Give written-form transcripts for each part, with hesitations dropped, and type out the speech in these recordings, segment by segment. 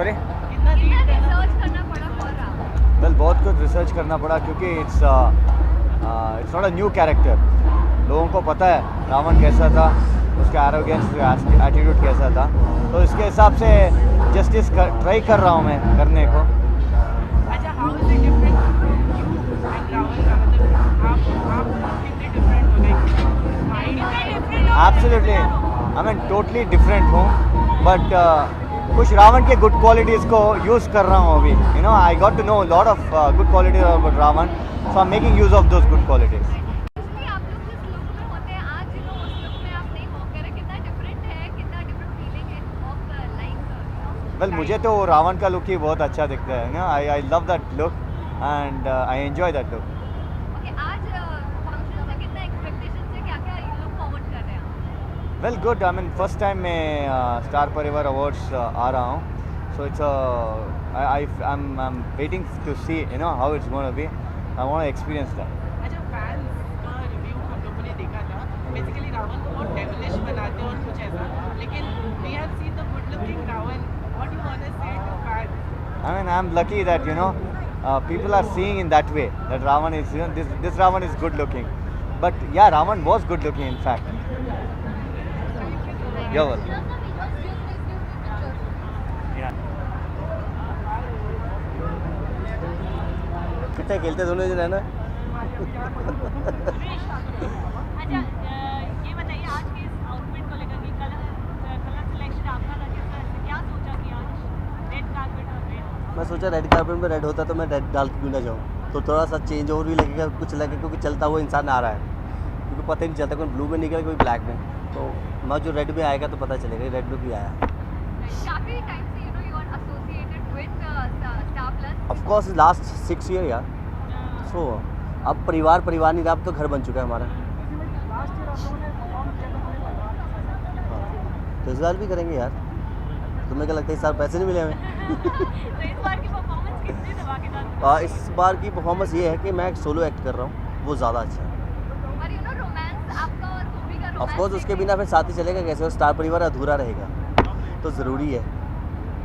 Sorry कितना research करना पड़ा फॉर रावण? वेल बहुत कुछ रिसर्च करना पड़ा क्योंकि it's not a new character. लोगों को पता है रावण कैसा था, उसका एरोगेंस एटीट्यूड कैसा था, तो इसके हिसाब से जस्टिस ट्राई कर रहा हूँ मैं करने को. अच्छा, how is it different from you and Ravan का? मतलब आप कितने डिफरेंट हो गए? Mind absolutely, I mean totally different हूँ, बट कुछ रावण के गुड क्वालिटीज़ को यूज़ कर रहा हूँ अभी. You know, I got to know lot of good qualities about Ravan, so I am making use of those good qualities. Actually आप लोग जिस लुक में होते हैं आज उस लुक में आप नहीं वॉक कर रहे, कितना डिफरेंट है, कितना डिफरेंट फीलिंग है ऑफ लाइक वेल मुझे तो रावण का लुक ही बहुत अच्छा दिखता है ना. I love that look and I enjoy that look. Okay, आज फंक्शन से कितना एक्सपेक्टेशन से क्या-क्या लुक फॉरवर्ड कर रहे हैं आप? Well good, I mean first time मैं स्टार परिवार अवार्ड्स आ रहा हूँ, so it's I am waiting to see you know how it's gonna be. I want to experience that. अच्छा, फैंस का रिव्यू हम लोगों ने देखा था, बेसिकली रावण को बहुत डेविलिश बनाते हैं और कुछ ऐसा, लेकिन we have seen the good looking Ravan. What do you want to say to fans? I mean, I'm lucky that you know people are seeing in that way that Ravan is, you know, this Ravan is good looking. But yeah, Ravan was good looking in fact. You're welcome. कितने खेलते दोनों जन है ना. अच्छा, ये बताइए आज के इस आउटफिट को लेकर कि कलर सिलेक्शन आपका था, क्या सोचा कि आज रेड कार्पेट और रेड? मैं सोचा रेड कार्पेट में रेड होता तो मैं रेड डाल के क्यों ना जाऊँ, तो थोड़ा सा चेंज और भी लगेगा, कुछ लगेगा क्योंकि चलता हुआ इंसान आ रहा है, क्योंकि पता ही नहीं चलता कोई ब्लू में निकले कोई ब्लैक में, तो मैं जो रेड में आएगा तो पता चलेगा रेड में भी आया. काफी टाइम से you are associated with Star Plus. Of course last 6 year यार. सो अब परिवार नहीं रहा, अब तो घर बन चुका है हमारा. तो इस बार भी करेंगे यार. तुम्हें क्या लगता है इस साल पैसे नहीं मिले हमें? तो इस बार की परफॉर्मेंस कितनी धमाकेदार? इस बार की परफॉर्मेंस ये है कि मैं एक सोलो एक्ट कर रहा हूँ, वो ज़्यादा अच्छा है. और रोमांस आपका और भूमि का ऑफ रोमांस कोर्स उसके बिना फिर साथ ही चलेगा कैसे, और स्टार परिवार अधूरा रहेगा, तो ज़रूरी है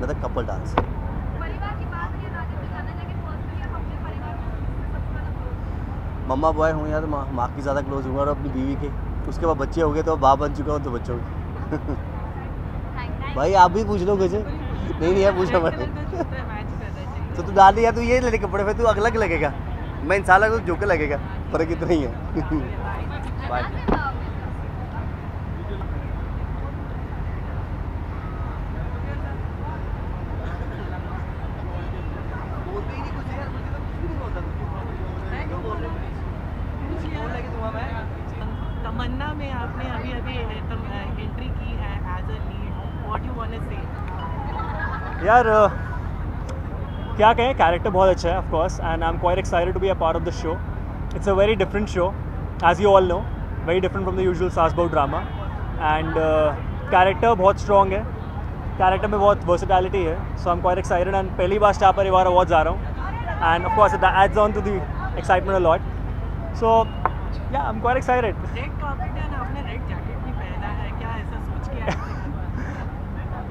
मतलब कपल डांस. परिवार की बात नहीं राजेंद्र जाना, लेकिन पर्सनली आप अपने परिवार में सबसे ज्यादा close? मम्मा बॉय हूँ यार, माँ की ज़्यादा क्लोज हूँ और अपनी बीवी के. उसके बाद बच्चे हो गए तो बाप बन चुका हूँ तो बच्चों के. Thank भाई आप भी पूछ लो कुछ. नहीं यार पूछना पड़ेगा. मैच करना चाहिए. तो तू डाल दिया, तू ये ले कपड़े, फिर तू अलग लगेगा, मैं इंसान लगा तो जोकर लगेगा, फर्क इतना ही है. बाय. you. तमन्ना में आपने अभी एंट्री की है as a lead. What you want to say? यार क्या कहें, कैरेक्टर बहुत अच्छा है of course, and I am quite excited to be a part of the show. It's a very different show as you all know, very different from the usual saas bahu drama, and character बहुत strong है, character में बहुत versatility है, so I am quite excited. And पहली बार Star Parivaar awards आ रहा हूँ, and of course it adds on to the excitement a lot. So yeah I am quite excited. Red carpet है ना, आपने रेड जैकेट भी पहना है, क्या ऐसा सोच के आए?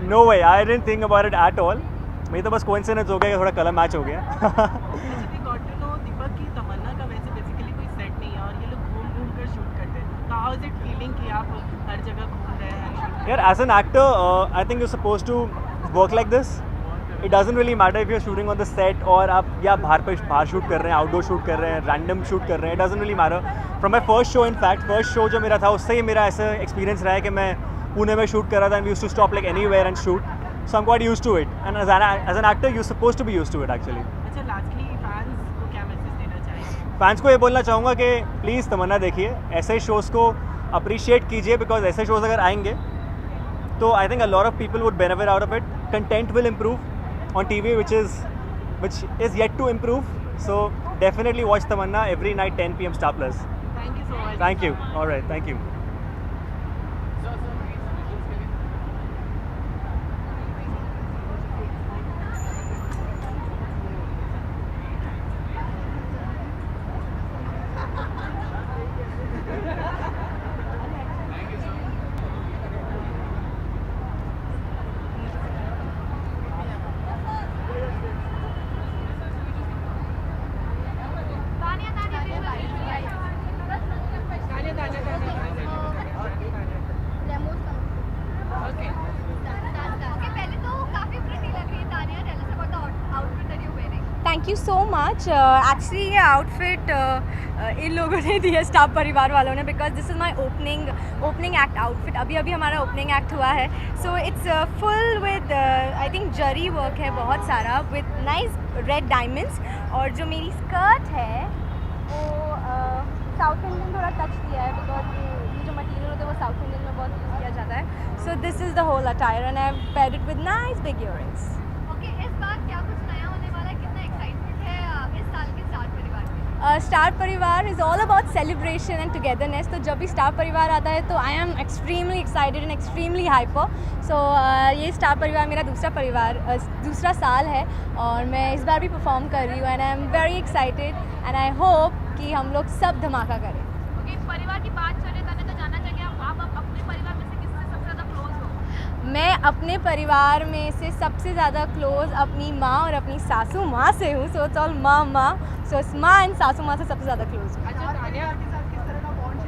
No way, I didn't think about it at all. मेरी तो बस कोइंसिडेंस हो गया कि थोड़ा कलर मैच हो गया. वी गॉट टू नो दीपक की तमन्ना का वैसे बेसिकली कोई सेट नहीं है और ये लोग घूम घूम कर शूट करते हैं, तो हाउ इज इट फीलिंग कि आप हर जगह घूम रहे हैं? यार as an actor I think you suppose to work like this. It doesn't really matter if you are shooting on the set और आप या बाहर शूट कर रहे हैं, आउटडोर शूट कर रहे हैं, रैंडम शूट कर रहे हैं. It doesn't really matter. From my first show, in fact first show जो मेरा था उससे ही मेरा ऐसा एक्सपीरियंस रहा है कि मैं पुणे में शूट कर रहा था, and we used to stop like anywhere and shoot. So I'm quite used to it, and as an actor you're supposed to be used to it actually. अच्छा, लास्टली फैंस को क्या मैसेज देना चाहिए? Fans को ये बोलना चाहूँगा कि प्लीज़ तमन्ना देखिए, ऐसे शोज़ को अप्रिशिएट कीजिए, बिकॉज ऐसे शोज़ अगर आएंगे तो I think a lot of people would benefit out of it. Content will improve on TV which is yet to improve, so definitely watch Tamanna every night 10 PM Star Plus. Thank you so much. Thank you. All right, thank you. Thank you so much. Actually ये outfit इन लोगों ने दिया, star परिवार वालों ने, because this is my opening act outfit. अभी हमारा opening act हुआ है, so it's full with I think zari work है बहुत सारा, विद नाइस रेड डायमंड्स। और जो मेरी स्कर्ट है वो साउथ इंडियन थोड़ा टच दिया है, बिकॉज ये जो मटीरियल होता है वो साउथ इंडियन में बहुत यूज़ किया जाता है। So this is the whole attire and I have paired it with nice big earrings. Okay, इस बार क्या कुछ नया होने वाला है? कितना एक्साइटमेंट है इस साल के स्टार परिवार में? Star Parivaar is all about celebration and togetherness. तो जब भी स्टार परिवार आता है तो I am extremely excited and extremely hyper. So ये स्टार परिवार मेरा दूसरा साल है और मैं इस बार भी परफॉर्म कर रही हूँ and I am very excited and I hope कि हम लोग सब धमाका करें। ओके, परिवार की बात चले तो जानना चाहेंगे आप अपने परिवार में से किससे सबसे ज़्यादा क्लोज हो? मैं अपने परिवार में से सबसे ज़्यादा क्लोज अपनी माँ और अपनी सासू माँ से हूँ। सो इट्स ऑल माँ सो माँ एंड सासू माँ से सबसे ज़्यादा क्लोज हूँ। अच्छा तानिया के साथ किस तरह का बॉन्ड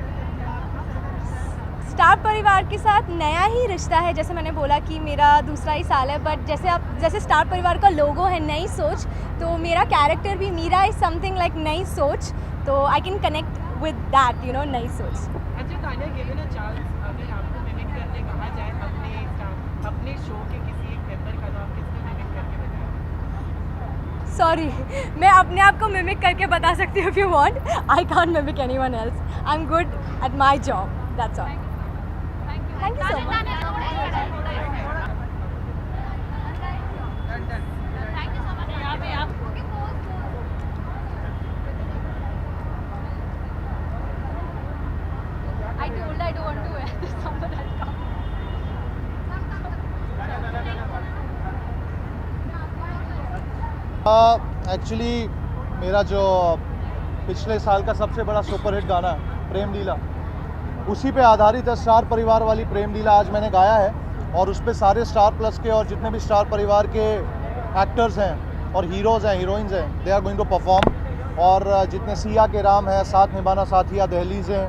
स्टार परिवार के साथ नया ही रिश्ता है, जैसे मैंने बोला कि मेरा दूसरा ही साल है, बट जैसे स्टार परिवार का लोगो है नई सोच, तो मेरा कैरेक्टर भी मीरा इज़ समथिंग लाइक नई सोच, तो I can connect with that, you no, नई सोच। अच्छा तानिया, गिवन अ चांस, अगर आपको मिमिक करने कहा जाए अपने शो के किसी एक मेंबर का, तो आप किसको मिमिक करके बताएं? सॉरी, मैं अपने आप को मिमिक करके बता सकती हूँ if you want. I can't mimic anyone else. I am good at my job, that's all. Thank you so much. Thank you so much. यहाँ पे आप I told I don't want to wear this number that come. Actually मेरा जो पिछले साल का सबसे बड़ा सुपरहिट गाना है प्रेम लीला, उसी पे आधारित है स्टार परिवार वाली प्रेम लीला। आज मैंने गाया है और उस पे सारे स्टार प्लस के और जितने भी स्टार परिवार के एक्टर्स हैं और हीरोज़ हैं, हीरोइंस हैं, they are going to perform. और जितने सिया के राम हैं, साथ निभाना साथिया, दहलीज़ हैं,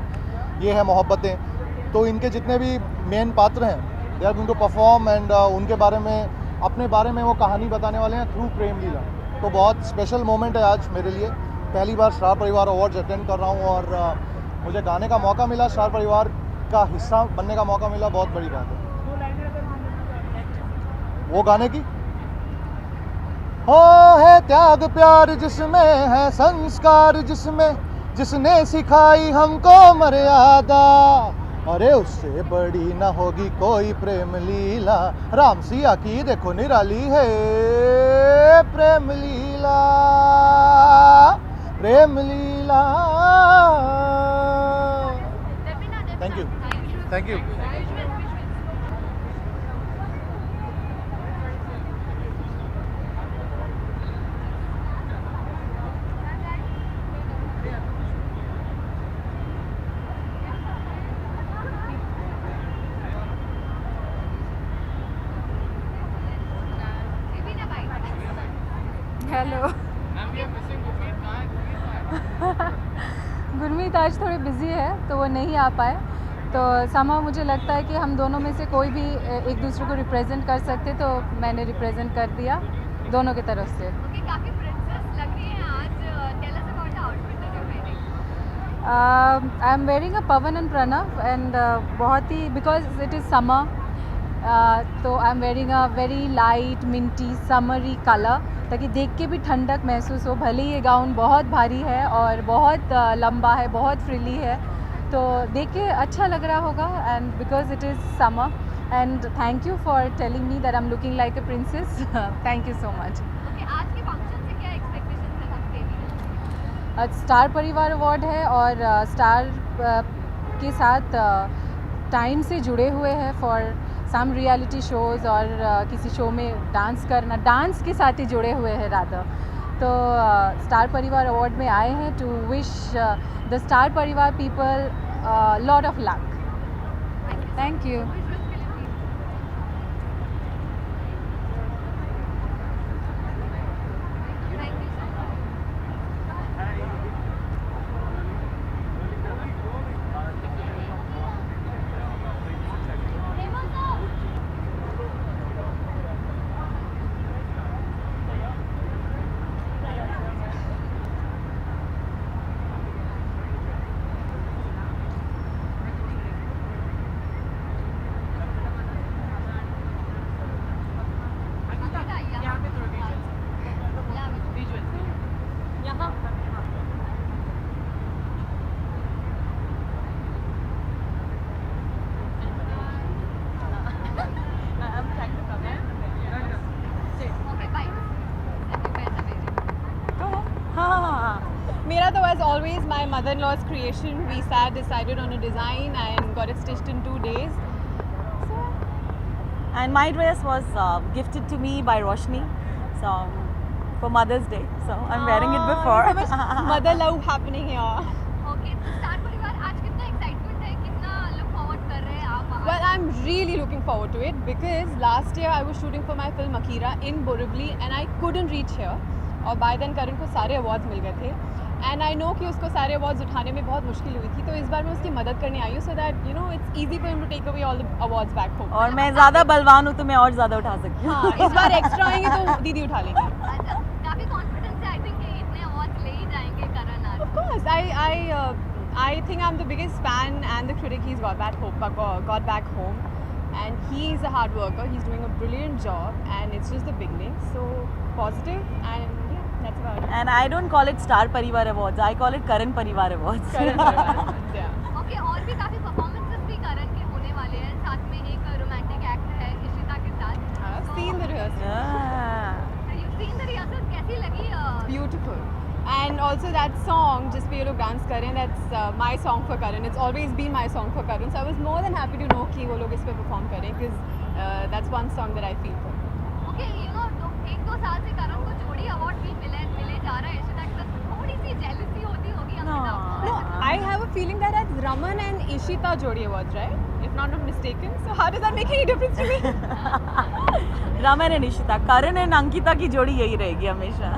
ये है मोहब्बतें, तो इनके जितने भी मेन पात्र हैं they are going to perform and उनके बारे में, अपने बारे में वो कहानी बताने वाले हैं थ्रू प्रेम लीला। तो बहुत स्पेशल मोमेंट है आज मेरे लिए। पहली बार स्टार परिवार अवार्ड्स अटेंड कर रहा हूँ और मुझे गाने का मौका मिला, स्टार परिवार का हिस्सा बनने का मौका मिला, बहुत बड़ी बात है। वो गाने की हो है त्याग प्यार जिसमें है संस्कार, जिसने सिखाई हमको मर्यादा, अरे उससे बड़ी ना होगी कोई प्रेम लीला। राम सिया की देखो निराली है प्रेम लीला, प्रेम लीला। Thank you. हेलो। गुरमीत आज थोड़ी बिज़ी है तो वो नहीं आ पाए, तो समा मुझे लगता है कि हम दोनों में से कोई भी एक दूसरे को रिप्रेजेंट कर सकते, तो मैंने रिप्रेजेंट कर दिया दोनों की तरफ से। ओके, काफ़ी प्रिंसेस लग रही हैं आज। Tell us about the outfit that you are wearing. I am wearing a Pawan and Pranav and बहुत ही, बिकॉज इट इज़ समर, तो I am wearing a very light minty summery colour, ताकि देख के भी ठंडक महसूस हो। भले ही ये गाउन बहुत भारी है और बहुत लंबा है, बहुत फ्रिली है, तो देख के अच्छा लग रहा होगा। And because it is summer, and thank you for telling me that I am looking like a princess. Thank you so much. Okay, आज के फंक्शन से क्या एक्सपेक्टेशंस हैं आपके लिए? स्टार परिवार अवार्ड है और स्टार के साथ टाइम से जुड़े हुए हैं फॉर सम रियलिटी शोज़, और किसी शो में डांस करना, डांस के साथ ही जुड़े हुए हैं राधा। तो स्टार परिवार अवार्ड में आए हैं टू विश द स्टार परिवार people lot of luck. Thank you. Mera to was always my mother-in-law's creation. We sat, decided on a design and got it stitched in 2 days. So, And my dress was gifted to me by Roshni, so for Mother's Day. So I'm wearing it so before. much mother love happening here. Okay तो star परिवार आज कितना excitement है, कितना look forward कर रहे हैं आप वहाँ? Well, I'm really looking forward to it because last year I was shooting for my film Akira in Borivali and I couldn't reach here. और by then करण को सारे अवार्ड्स मिल गए थे एंड आई नो कि उसको सारे अवार्ड्स उठाने में बहुत मुश्किल हुई थी, तो इस बार मैं उसकी मदद करने आई हूँ so that you know it's easy for him to take away all the awards back home. और मैं ज़्यादा बलवान हूँ तो मैं और ज़्यादा उठा सकती हूँ. हाँ, इस बार एक्स्ट्रा आएंगे तो दीदी उठा लेंगे. अच्छा, काफी कॉन्फिडेंस है आई थिंक कि इतने अवार्ड्स ले ही जाएंगे करण आज. Of course, I think I'm the biggest fan and the critic he's got back home, and he's a hard worker. He's doing a brilliant job, and it's just the beginning. So positive, and yeah, that's about it. And I don't call it Star Parivar Awards. I call it Karan Parivar Awards. Karan Parivar, yeah. Okay, और भी काफी performances भी करण के होने वाले हैं, साथ में एक रोमांटिक एक्ट है इशिता के साथ. I've seen the rehearsal. Yeah. You've seen the rehearsals, कैसी लगी? Beautiful. And also that song, Just Pe Ye Log Dance Kare, that's my song for Karan. It's always been my song for Karan. So I was more than happy to know कि वो लोग इस पे perform करें because that's one song that I feel for. Okay, you know तो 1-2 साल से करण को जोड़ी अवार्ड भी मिले जा रहा है इशिता के साथ, थोड़ी सी जेलसी होती होगी अंकिता को. No, I have a feeling that it's Raman and Ishita Jodi Awards, right? If not mistaken. So how does that make any difference to me? Raman and Nishita, Karan and Ankita की जोड़ी यही रहेगी हमेशा.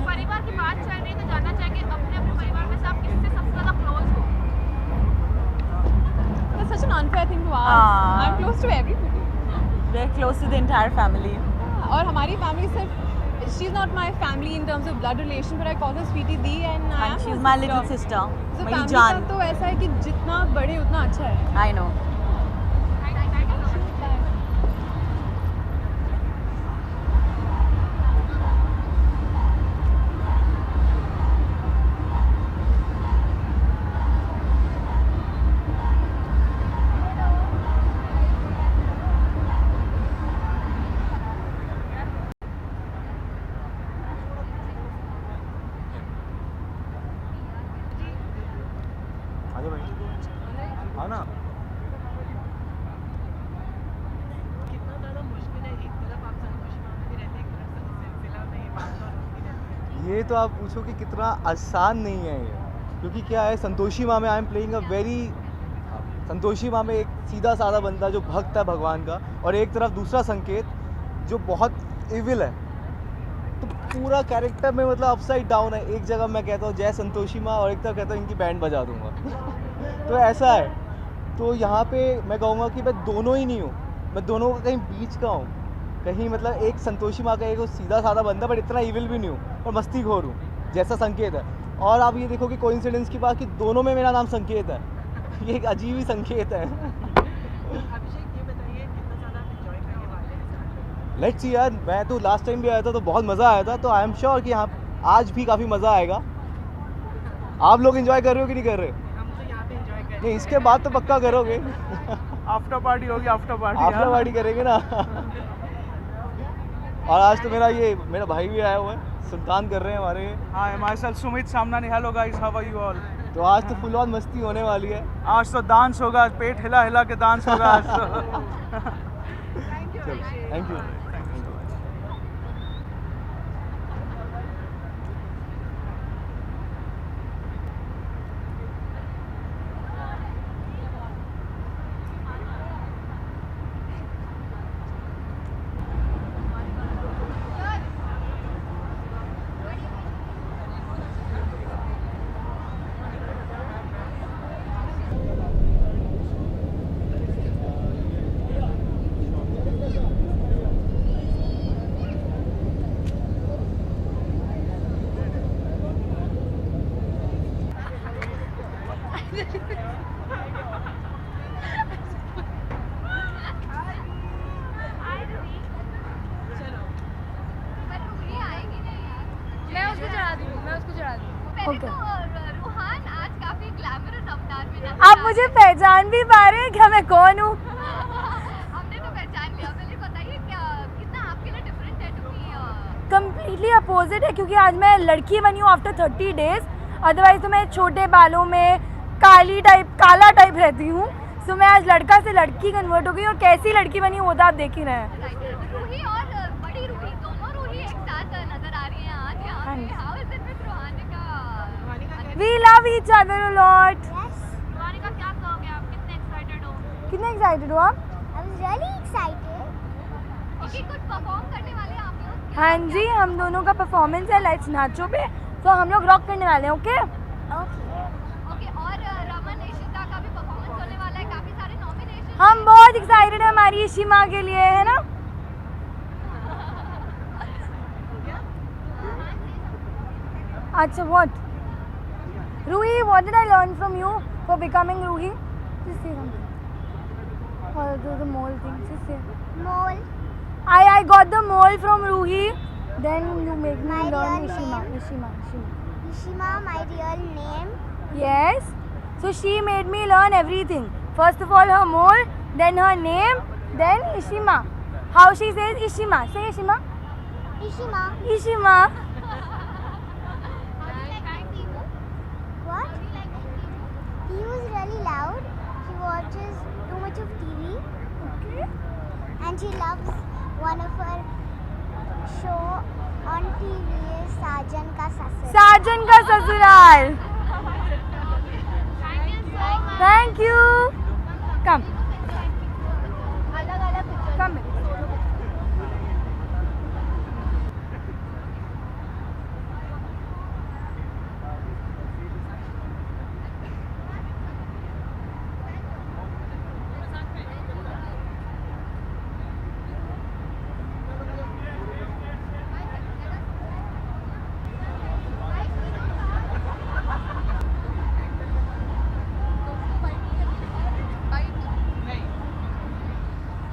परिवार की बात चल रही है तो जानना चाहेंगे अपने अपने परिवार में से आप किससे सबसे ज़्यादा क्लोज हो? That's such an unfair thing to ask. I'm close to everybody. We're close to the entire family. और हमारी family सिर्फ she's not my family in terms of blood relation, but I call her Sweetie Dee and I am And she's her my sister. little sister. So मेरी family जान. का तो ऐसा है कि जितना बड़े उतना अच्छा है. I know. आजा भाई, हाँ ना. कितना ज़्यादा मुश्किल है, एक तरफ आप संतोषी माँ में भी रहते हैं, एक तरफ सिलसिला में बात और होती रहती है. ये तो आप पूछो कि कितना आसान नहीं है ये, क्योंकि क्या है संतोषी माँ में I am playing a very Santoshi माँ में एक सीधा साधा बंदा जो भक्त है भगवान का, और एक तरफ दूसरा संकेत जो बहुत इविल है. तो पूरा कैरेक्टर में मतलब अपसाइड डाउन है. एक जगह मैं कहता हूँ जय संतोषी माँ और एक तरफ कहता हूँ इनकी बैंड बजा दूंगा. तो ऐसा है. तो यहाँ पे मैं कहूँगा कि मैं दोनों ही नहीं हूँ, मैं दोनों का कहीं बीच का हूँ. कहीं मतलब एक संतोषी माँ का एक सीधा साधा बंदा बट इतना इविल भी नहीं हूँ, और मस्ती खोर हूँ जैसा संकेत है. और आप ये देखो कि कोइंसिडेंस की बात कि दोनों में मेरा नाम संकेत है. ये एक अजीब ही संकेत है. अभिषेक ये बताइए कितना ज़्यादा आप एंजॉय करने वाले हैं? लेट्स सी यार, मैं तो लास्ट टाइम भी आया था तो बहुत मज़ा आया था, तो आई एम श्योर कि यहाँ आज भी काफ़ी मज़ा आएगा. आप लोग एंजॉय कर रहे हो कि नहीं कर रहे? हम तो यहाँ पे एंजॉय कर रहे नहीं, इसके बाद तो पक्का करोगे. आफ्टर पार्टी होगी, आफ्टर पार्टी. आफ्टर पार्टी करेंगे ना. और आज तो मेरा भाई भी आया हुआ है, सुल्तान कर रहे हैं हमारे. Hi, myself Sumit Samnani. Hello guys, how are you all? तो आज तो फुल ऑन मस्ती होने वाली है. आज तो डांस होगा, पेट हिला हिला के डांस होगा आज तो. Thank you. पहले तो रूहान आज काफी ग्लैमरस अवतार में नजर आप मुझे पहचान भी पा रहे हैं कि मैं कौन हूँ? हमने तो पहचान लिया. पहले बताइए क्या कितना आपके लिए डिफरेंट है टू बी कम्प्लीटली अपोजिट है, क्योंकि आज मैं लड़की बनी हूँ आफ्टर 30 डेज. अदरवाइज तो मैं छोटे बालों में काला टाइप रहती हूँ। सो मैं आज लड़का से लड़की कन्वर्ट हो गई और कैसी लड़की बनी वो तो आप देख ही रहे हैं। रूही और बड़ी रूही दोनों रूही एक साथ नजर आ रही हैं आज यहाँ पे। How is it with Rohanika? We love each other a lot. Rohanika क्या कहोगे आप, कितने एक्साइटेड हो? कितने एक्साइटेड हो आप? I was really excited. Okay, कुछ परफॉर्म करने वाले हैं आप लोग? हाँ जी, हम दोनों का परफॉर्मेंस है लेट्स नाचो पे, तो हम लोग रॉक करने वाले हैं। ओके ओके, और रमन इशिता का भी परफॉर्मेंस होने वाला है, काफी सारे नॉमिनेशन। हम बहुत एक्साइटेड हैं हमारी इशिमा के लिए, है ना? अच्छा, what? Ruhi, what did I learn from you for becoming Ruhi? Just say something. Or the mole thing. Just say. Mole. I got the mole from Ruhi. Then you make me My learn real Ishima. name. Ishima, my real name. Yes. So she made me learn everything. First of all, her mole, then her name, then Ishima. How she says Ishima. Say Ishima. Ishima. Ishima. What? He was really loud. She watches too much of TV. Okay. And she loves one of her show on TV is Sajan Ka Sasural. Sajan ka sasural. Thank you so much. Thank you. Come. Come.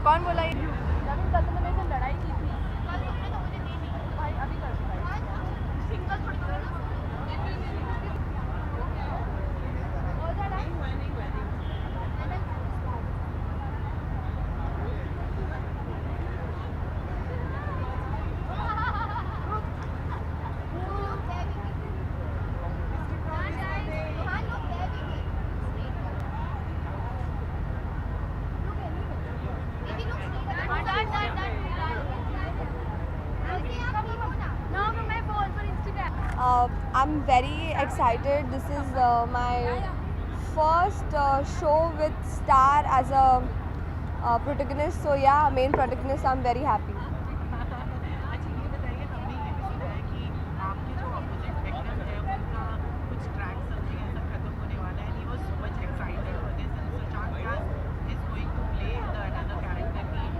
कौन बोला ये? कल तुमने मेरे से लड़ाई की थी। कल तुमने तो मुझे दी नहीं भाई, अभी कर सिंगल थोड़ी I'm very excited. This is my first show with Star as a protagonist. So yeah, main protagonist. I'm very happy. अच्छा ये बताइए, हमने ये भी सुना है कि आपके जो अपोजिट विक्रम है उनका कुछ ट्रैक समथिंग ऐसा खत्म होने वाला है, and he was so much excited for this, and Sushant Vyas is going to play the another character Neem.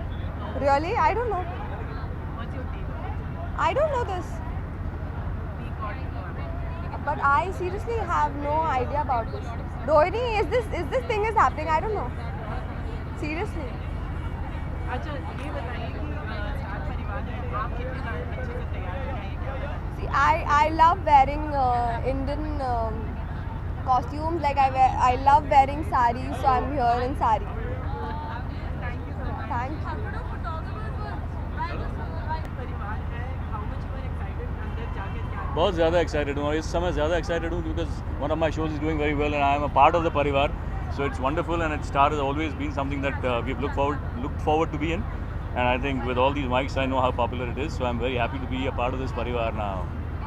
Really? I don't know. What's your take on it? I don't know this. We got it on it. But I seriously have no idea about this. Rohini, is this thing is happening? I don't know. Seriously. अच्छा ये बताइए कि star परिवार है, आप कितने अच्छे से तैयार हो गए, ये क्या बताएं? See, I love wearing Indian costumes. Like I love wearing sari, so I'm here in sari. Thank you so much. Thank you. परिवार है, how much you are excited अंदर जाके क्या? बहुत ज़्यादा एक्साइटेड हूँ और इस समय ज़्यादा एक्साइटेड हूँ because one of my shows is doing very well and I am a part of the परिवार. So it's wonderful, and it Star has always been something that we've looked forward to be in, and I think with all these mics, I know how popular it is. So I'm very happy to be a part of this parivar now.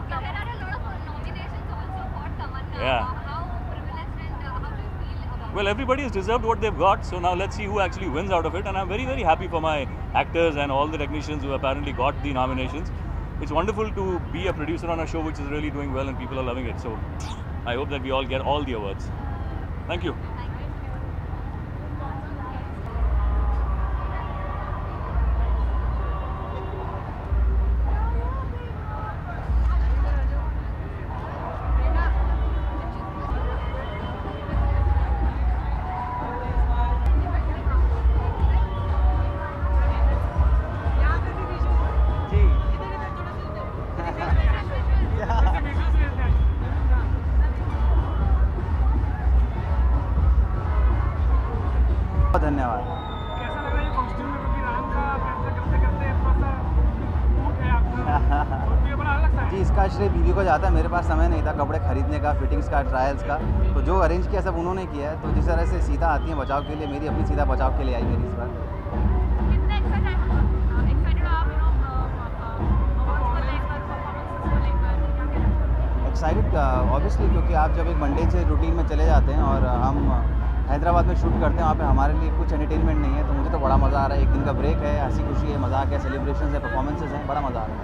There are a lot of nominations also for Tamanna. Yeah. How privileged and how do you feel about Well, everybody has deserved what they've got, so now let's see who actually wins out of it. And I'm very, very happy for my actors and all the technicians who apparently got the nominations. It's wonderful to be a producer on a show which is really doing well and people are loving it. So I hope that we all get all the awards. Thank you. इसका श्रेय बीवी को जाता है। मेरे पास समय नहीं था कपड़े खरीदने का, फिटिंग्स का, ट्रायल्स का, तो जो अरेंज किया सब उन्होंने किया है। तो जिस तरह से सीता आती है बचाव के लिए, मेरी अपनी सीता बचाव के लिए आई मेरी इस बार। कितने एक्साइटेड हो आप अवार्ड्स को लेकर, परफॉर्मेंसेस को लेकर, क्या कहना चाहोगे? एक्साइटेड ऑब्वियसली, क्योंकि आप जब एक मंडे से रूटीन में चले जाते हैं और हम हैदराबाद में शूट करते हैं, वहाँ पे हमारे लिए कुछ एंटरटेनमेंट नहीं है, तो मुझे तो बड़ा मज़ा आ रहा है। एक दिन का ब्रेक है, हंसी खुशी है, मजाक है, सेलिब्रेशन है, परफॉर्मेंसेज हैं, बड़ा मज़ा आ रहा है।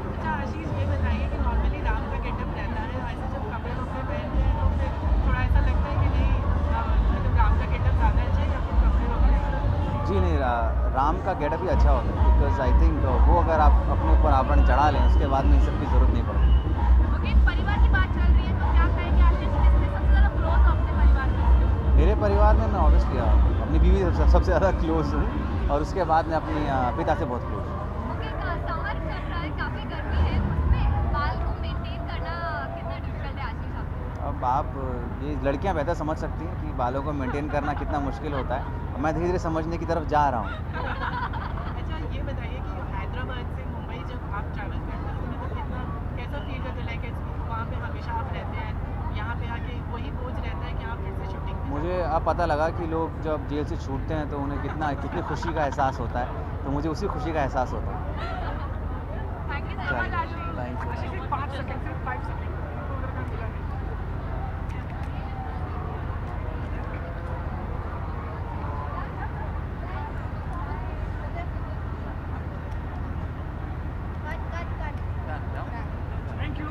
अच्छा आशीष, ये बताइए कि नॉर्मली राम का गेटअप रहता है, ऐसे जब कपड़े वपड़े पहनते हैं तो फिर थोड़ा ऐसा लगता है कि नहीं मतलब राम का गेटअप ज़्यादा अच्छा है या फिर कपड़े वपड़े? जी नहीं, राम का गेटअप ही अच्छा होता है, बिकॉज आई थिंक वो अगर आप अपने ऊपर आवरण चढ़ा लें उसके बाद में इन सब की ज़रूरत नहीं पड़ती। ओके, परिवार की बात चल रही है तो क्या कहेंगे आशीष, किससे सबसे ज़्यादा क्लोज हो अपने परिवार में? मेरे परिवार में मैं ऑब्वियसली अपनी बीवी से सबसे ज़्यादा क्लोज हूँ और उसके बाद मैं अपनी पिता से बहुत क्लोज हूँ। ओके, समर चल रहा है, काफ़ी गर्मी है, उसमें बाल को मेंटेन करना कितना डिफिकल्ट है आशीष आपको? अब आप ये लड़कियां बेहतर समझ सकती हैं कि बालों को मेंटेन करना कितना मुश्किल होता है। मैं धीरे धीरे समझने की तरफ जा रहा हूँ। अच्छा ये बताइए कि हैदराबाद से मुंबई जब आप ट्रैवल करते हैं तो मतलब कितना कैसा फील करते हैं? लाइक वहाँ पे हमेशा आप रहते हैं, यहाँ पे आके वही बोझ रहता है कि आप फिर से शूटिंग में? मुझे अब पता लगा कि लोग जब जेल से छूटते हैं तो उन्हें कितनी खुशी का एहसास होता है, तो मुझे उसी खुशी का एहसास होता है। Thank you so much Ashish. Thank you. सिर्फ 5 सेकंड, सिर्फ 5 सेकंड। Thank you.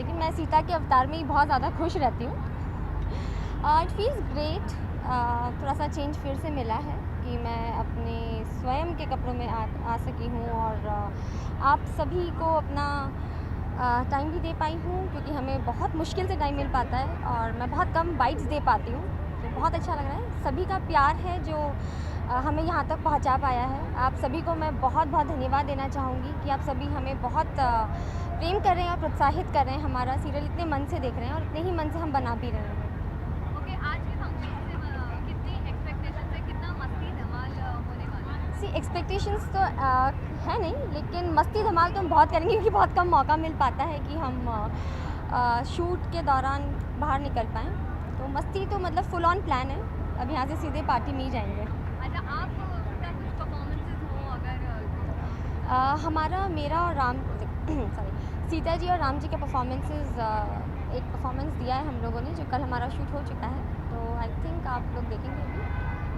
लेकिन मैं सीता के अवतार में ही बहुत ज़्यादा खुश रहती हूँ। It feels great. थोड़ा सा चेंज फिर से मिला है कि मैं अपने स्वयं के कपड़ों में आ सकी हूँ और आप सभी को अपना टाइम भी दे पाई हूँ, क्योंकि हमें बहुत मुश्किल से टाइम मिल पाता है और मैं बहुत कम बाइट्स दे पाती हूँ, तो बहुत अच्छा लग रहा है। सभी का प्यार है जो हमें यहाँ तक पहुँचा पाया है। आप सभी को मैं बहुत बहुत धन्यवाद देना चाहूँगी कि आप सभी हमें बहुत प्रेम कर रहे हैं और प्रोत्साहित कर रहे हैं। हमारा सीरियल इतने मन से देख रहे हैं और इतने ही मन से हम बना भी रहे हैं। ओके, आज के फंक्शन से कितनी एक्सपेक्टेशन है, कितना मस्ती धमाल होने वाला है? सी एक्सपेक्टेशंस तो है नहीं, लेकिन मस्ती धमाल तो हम बहुत करेंगे क्योंकि बहुत कम मौका मिल पाता है कि हम शूट के दौरान बाहर निकल पाएँ। तो मस्ती तो मतलब फुल ऑन प्लान है, अब यहाँ से सीधे पार्टी में ही जाएंगे। अच्छा, आप का कुछ परफॉर्मेंसेस हो अगर? हमारा मेरा और सॉरी सीता जी और राम जी के परफॉर्मेंसेस एक परफॉर्मेंस दिया है हम लोगों ने, जो कल हमारा शूट हो चुका है, तो आई थिंक आप लोग देखेंगे भी।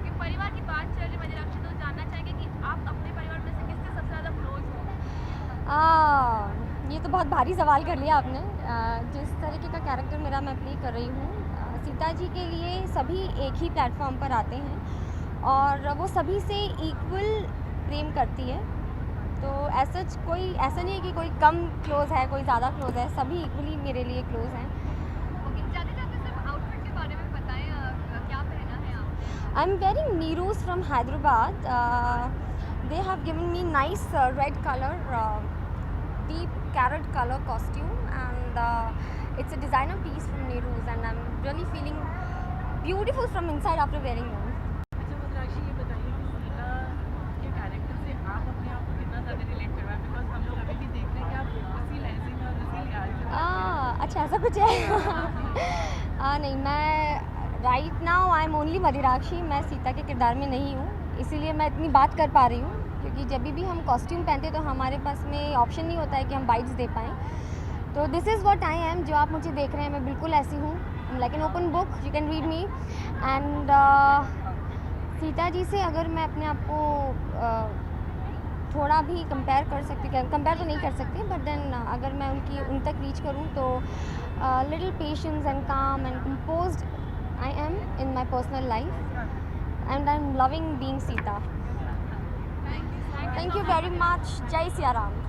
कि परिवार की बात चल रही है, मैं निरक्षी तो जानना चाहेंगे कि आप अपने परिवार में से किससे सबसे ज़्यादा क्लोज हो? ये तो बहुत भारी सवाल कर लिया आपने। जिस तरीके का कैरेक्टर मेरा मैं प्ले कर रही हूँ, सीता जी के लिए सभी एक ही प्लेटफॉर्म पर आते हैं और वो सभी से इक्वल प्रेम करती है। तो ऐसा कोई ऐसा नहीं है कि कोई कम क्लोज़ है, कोई ज़्यादा क्लोज़ है, सभी इक्वली मेरे लिए क्लोज़ हैं। ओके, जाते जाते सिर्फ आउटफिट के बारे में बताएं, क्या पहना है आपने? I am wearing Neeru's from Hyderabad. They have given me nice red colour, deep carrot color costume, and it's a designer piece from Neeru's, and I'm really feeling beautiful from inside after wearing them. अच्छा मद्राक्षी, ये बताइए कि सीता के character कुछ है नहीं, मैं right now I am only Madirakshi, मैं सीता के किरदार में नहीं हूँ, इसीलिए मैं इतनी बात कर पा रही हूँ, क्योंकि जब भी हम कॉस्ट्यूम पहनते तो हमारे पास में ऑप्शन नहीं होता है कि हम बाइट्स दे पाएँ। तो this is what I M, जो आप मुझे देख रहे हैं मैं बिल्कुल ऐसी हूँ, like an open book, you can read me. And Sita ji से अगर मैं अपने आप को थोड़ा भी कंपेयर कर सकती, कंपेयर तो नहीं कर सकती, बट देन अगर मैं उन तक रीच करूँ तो little patience and calm and composed I am in my personal life, and I am loving being Sita. Thank you very much. जय सिया राम।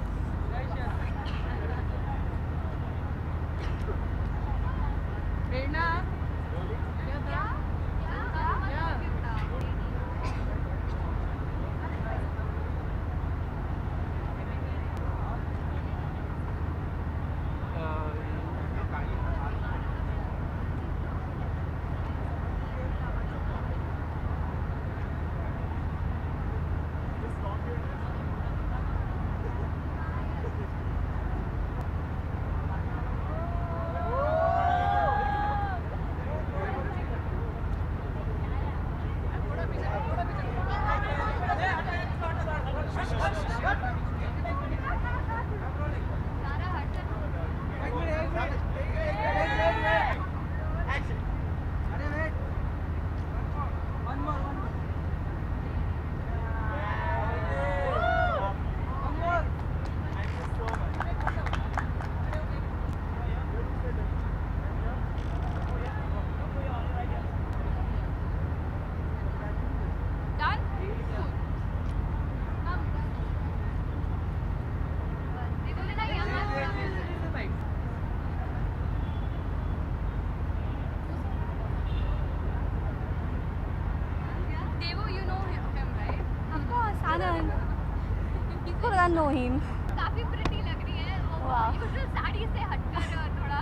Know him. काफी प्रिटी लग रही है वो, यूजुअल साड़ी से हटकर थोड़ा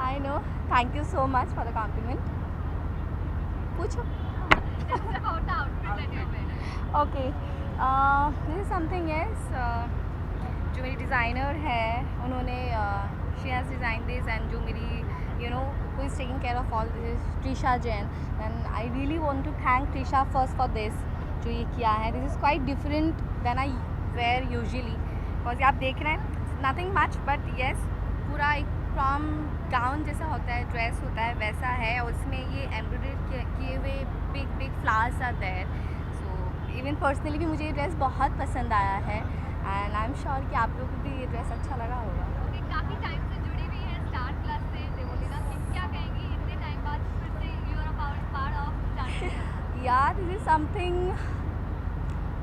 I know, thank you so much for the compliment. पूछो। Okay, this is something else. जो मेरी डिज़ाइनर है उन्होंने she has design this, and जो मेरी who is taking care of all this is Trisha Jain, and I really want to thank Trisha first for this, जो ये किया है। This is quite different than I wear usually, because आप देख रहे हैं nothing much, but yes, पूरा एक फ्रॉम गाउन जैसा होता है, ड्रेस होता है, वैसा है, और उसमें ये एम्ब्रॉयडरी किए हुए big flowers are there. So even personally भी मुझे ये ड्रेस बहुत पसंद आया है, एंड आई एम श्योर कि आप लोगों को भी ये ड्रेस अच्छा लगा होगा। काफ़ी टाइम से जुड़ी हुई है स्टार प्लस से देवोलीना, क्या कहेंगी इतने टाइम बाद फिर से you are part of Star? यार, दिस इज समथिंग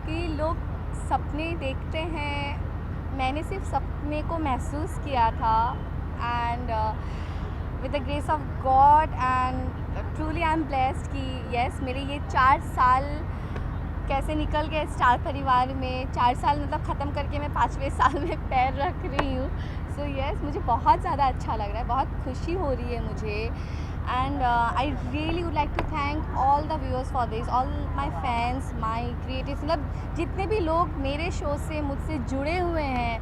कि लोग सपने देखते हैं, मैंने सिर्फ सपने को महसूस किया था, and with the grace of God and truly I am blessed कि यस, मेरे ये 4 साल कैसे निकल गए स्टार परिवार में। 4 साल मतलब ख़त्म करके मैं 5वें साल में पैर रख रही हूँ। सो यस, मुझे बहुत ज़्यादा अच्छा लग रहा है, बहुत खुशी हो रही है मुझे, and I really would like to thank all the viewers for this, all my fans, my creatives, मतलब जितने भी लोग मेरे शो से मुझसे जुड़े हुए हैं,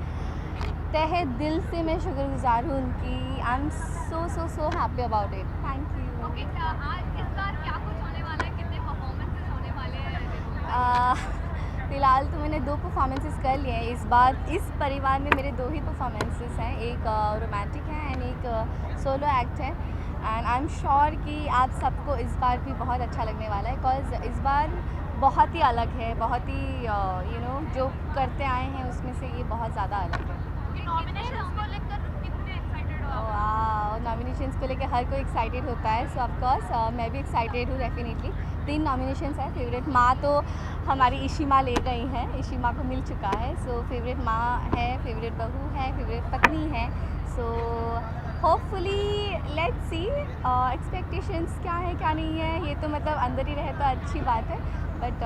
तहे दिल से मैं शुक्रगुजार हूँ उनकी। आई am so happy about it. Thank you. Okay, आज इस बार क्या कुछ होने वाला है, कितने परफॉर्मेंसेस होने वाले हैं? फ़िलहाल तो मैंने 2 परफॉर्मेंसेस कर लिए हैं इस बार। इस परिवार में मेरे 2 ही परफॉर्मेंसेस हैं, एक रोमांटिक है एंड एक सोलो एक्ट है, एंड आई एम श्योर कि आप सबको इस बार भी बहुत अच्छा लगने वाला है, बिकॉज इस बार बहुत ही अलग है, बहुत ही जो करते आए हैं उसमें से ये बहुत ज़्यादा अलग है। नॉमिनेशंस को लेकर कितने एक्साइटेड हो? वाह, नॉमिनेशंस को लेकर हर कोई एक्साइटेड होता है, सो ऑफकोर्स मैं भी एक्साइटेड हूँ डेफिनेटली। 3 नॉमिनेशंस है। फेवरेट माँ तो हमारी इशी माँ ले गई हैं, इशी माँ को मिल चुका है, सो फेवरेट माँ है, फेवरेट बहू है, फेवरेट पत्नी है। So hopefully let's see, expectations क्या है क्या नहीं है ये तो मतलब अंदर ही रहे तो अच्छी बात है, but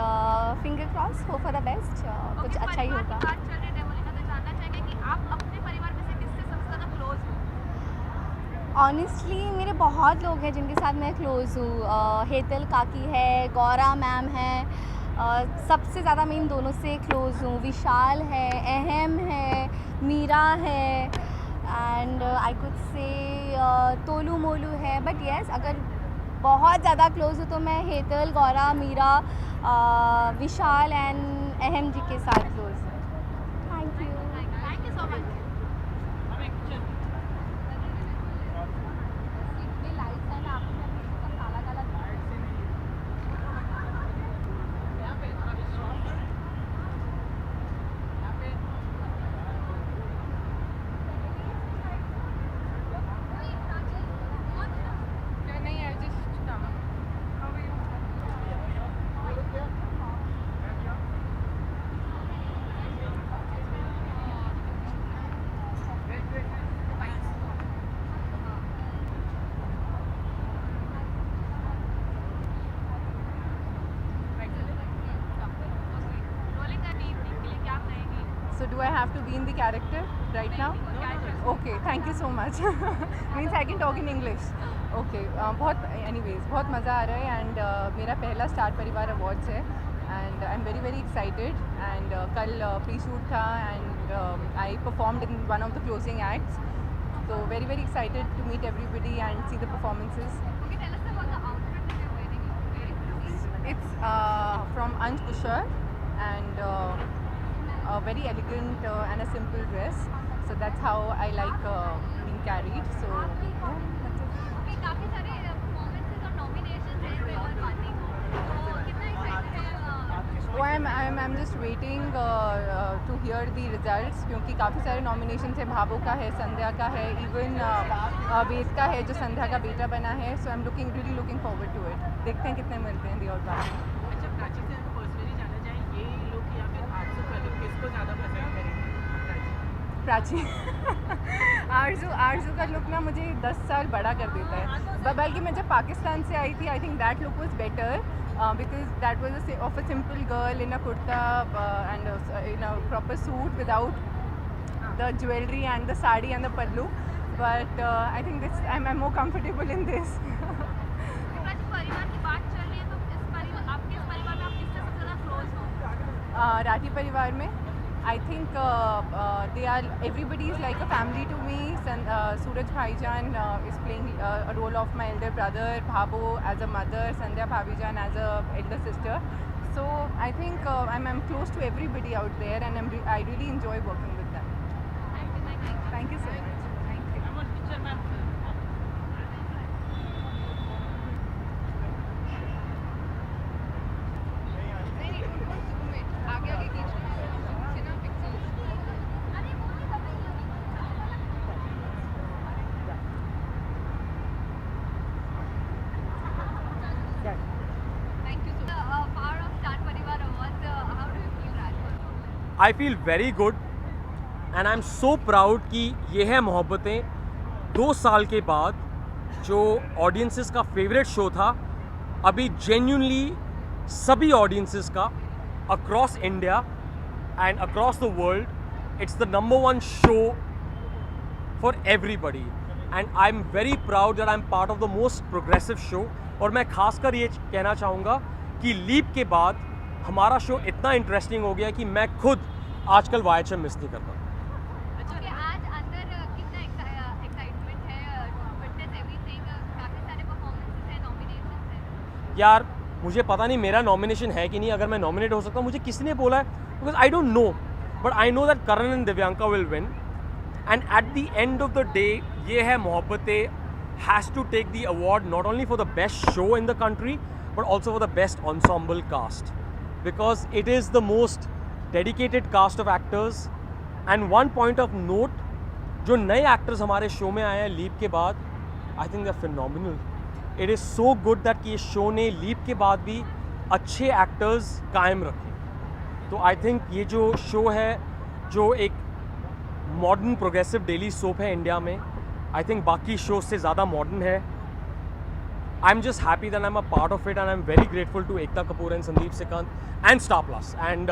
finger cross, hope for the best, कुछ अच्छा ही होगा। बात चल रही है देवोलीना, तो जानना चाहेंगे कि आप अपने परिवार में से किससे सबसे ज़्यादा क्लोज हो? ऑनेस्टली मेरे बहुत लोग हैं जिनके साथ मैं क्लोज़ हूँ। हेतल काकी है, गौरा मैम है, सबसे ज़्यादा मैं इन दोनों से क्लोज़ हूँ। विशाल है, अहम है, मीरा है, and I could say तोलू Molu है, बट येस अगर बहुत ज़्यादा क्लोज हो तो मैं हेतल, गौरा, मीरा, विशाल एंड अहम जी के साथ क्लोज हूँ. Thank you. Thank you so much. So do I have to be in the character right now? Okay, thank you so much. Means I can talk in English. Okay, बहुत मज़ा आ रहा है and मेरा पहला star Parivaar awards है and I'm very very excited and कल pre-shoot था and I performed in one of the closing acts. So very very excited to meet everybody and see the performances. Okay, tell us about the outfit that you're wearing. It's from Anj Kushar and a very elegant and a simple dress. So that's how I like being carried. So yeah, that's it. Okay, काफ़ी सारे performances और nominations हैं इसमें और बातें को. तो कितना excited है? Oh, I'm just waiting to hear the results क्योंकि काफ़ी सारे nominations हैं. भावो का है, संध्या का है, even वेद का है जो संध्या का बेटा बना है. So I'm really looking forward to it. देखते हैं कितने मिलते हैं the award. अच्छा, प्राची से हमको पर्सनली जानना चाहिए, ये लोग या फिर आरजू का लोग किसको ज़्यादा पसंद करेंगे? प्राची आरजू का लुक ना मुझे 10 साल बड़ा कर देता है. बल्कि मैं जब पाकिस्तान से आई थी I think that look was better because that was of a simple girl in a kurta and in a proper suit without the jewelry and the sari and the pallu. But I think I'm more comfortable in this. परिवार की बात चल रही है तो आपके इस परिवार में आप किससे सबसे ज़्यादा क्लोज हो? राठी परिवार में I think everybody is like a family to me. Suraj Bhaijan is playing a role of my elder brother, Bhabo as a mother, Sandhya Bhabijan as a elder sister. So I think I'm close to everybody out there and I really enjoy working with them. Thank you so much. Thank you. I feel very good and I'm so proud कि ये है मोहब्बतें 2 साल के बाद जो audiences का favourite show था अभी genuinely सभी ऑडियंसेस का across India and across the world it's the number 1 show for everybody and I am very proud that I am part of the most progressive show. और मैं खासकर ये कहना चाहूँगा कि लीप के बाद हमारा शो इतना इंटरेस्टिंग हो गया कि मैं खुद आजकल YHM मिस नहीं करता. Okay, आज अंदर कितना एक्साइटमेंट है to witness everything, काफ़ी सारे परफॉर्मेंसेस हैं, नॉमिनेशंस हैं. यार मुझे पता नहीं मेरा नॉमिनेशन है कि नहीं, अगर मैं नॉमिनेट हो सकता हूँ. मुझे किसने बोला है because I don't know, but I know that Karan and Divyanka will win and at the end of the day Yeh Hai Mohabbatein has to take the award not only for the best show in the country but also for the best ensemble cast. Because it is the most dedicated cast of actors and one point of note जो नए actors हमारे show में आए हैं leap के बाद I think they're phenomenal. It is so good that कि इस शो ने लीप के बाद भी अच्छे actors कायम रखे. तो I think ये जो शो है जो एक मॉडर्न प्रोग्रेसिव डेली सोप है इंडिया में I think बाकी शो से ज़्यादा मॉडर्न है. I'm just happy that I'm a part of it and I'm very grateful to Ekta Kapoor and Sandeep Sikand and Star Plus and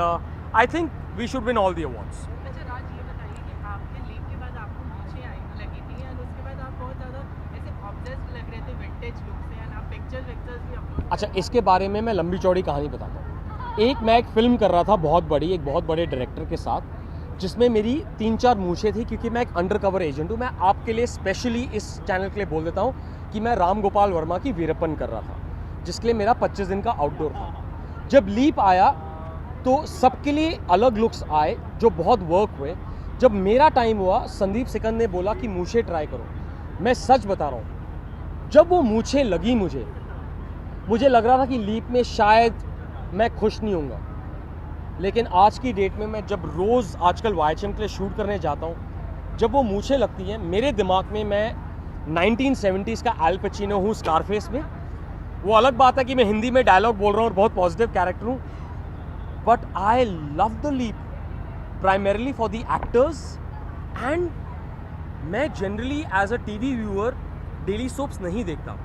I think we should win all the awards. अच्छा राज, ये बताइए कि आपके leap के बाद आपको मूंछें आई लगी थी और उसके बाद आप बहुत ज़्यादा ऐसे ऑब्सेस्ड लग रहे थे विंटेज लुक से एंड आप पिक्चर्स भी अपलोड. अच्छा, इसके बारे में मैं लंबी चौड़ी कहानी बताता हूँ. मैं एक फिल्म कर रहा था बहुत बड़ी, एक बहुत बड़े डायरेक्टर के साथ जिसमें मेरी 3-4 मूछें थी, क्योंकि मैं एक अंडर कवर एजेंट हूँ। मैं आपके लिए स्पेशली इस चैनल के लिए बोल देता हूँ कि मैं राम गोपाल वर्मा की वीरप्पन कर रहा था, जिसके लिए मेरा 25 दिन का आउटडोर था। जब लीप आया तो सबके लिए अलग लुक्स आए जो बहुत वर्क हुए। जब मेरा टाइम हुआ, संदीप सिकंद ने बोला कि मूछें ट्राई करो। मैं सच बता रहा हूँ, जब वो मूछें लगी मुझे लग रहा था कि लीप में शायद मैं खुश नहीं होऊंगा। लेकिन आज की डेट में मैं जब रोज़ आजकल YHM के लिए शूट करने जाता हूँ, जब वो मूछें लगती हैं, मेरे दिमाग में मैं 1970s का एल पचिनो हूँ स्कारफेस में। वो अलग बात है कि मैं हिंदी में डायलॉग बोल रहा हूँ और बहुत पॉजिटिव कैरेक्टर हूँ, but I love the leap primarily for the actors. And मैं generally as a TV viewer daily soaps नहीं देखता,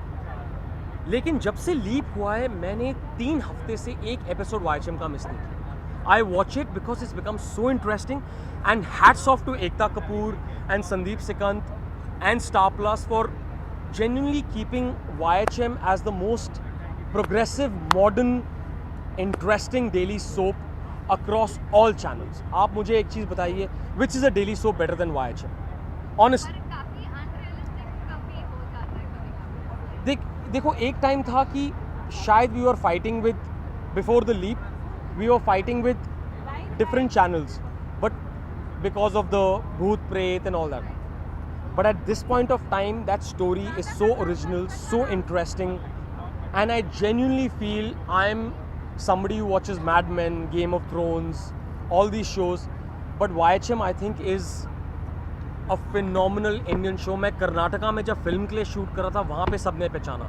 लेकिन जब से लीप हुआ है मैंने 3 हफ्ते से एक एपिसोड YHM का मिस नहीं किया। I watch it because it's become so interesting, and hats off to Ekta Kapoor and Sandeep Sikant and Star Plus for genuinely keeping YHM as the most progressive, modern, interesting daily soap across all channels. आप मुझे एक चीज़ बताइए, which is a daily soap better than YHM? Honestly. देखो एक time था कि शायद we were fighting with before the leap. We were fighting with different channels, but because of the Bhoot Pret and all that. But at this point of time, that story is so original, so interesting, and I genuinely feel I'm somebody who watches Mad Men, Game of Thrones, all these shows, but YHM I think is a phenomenal Indian show. मैं कर्नाटका में जब film के लिए shoot कर रहा था, वहाँ पे सबने पहचाना।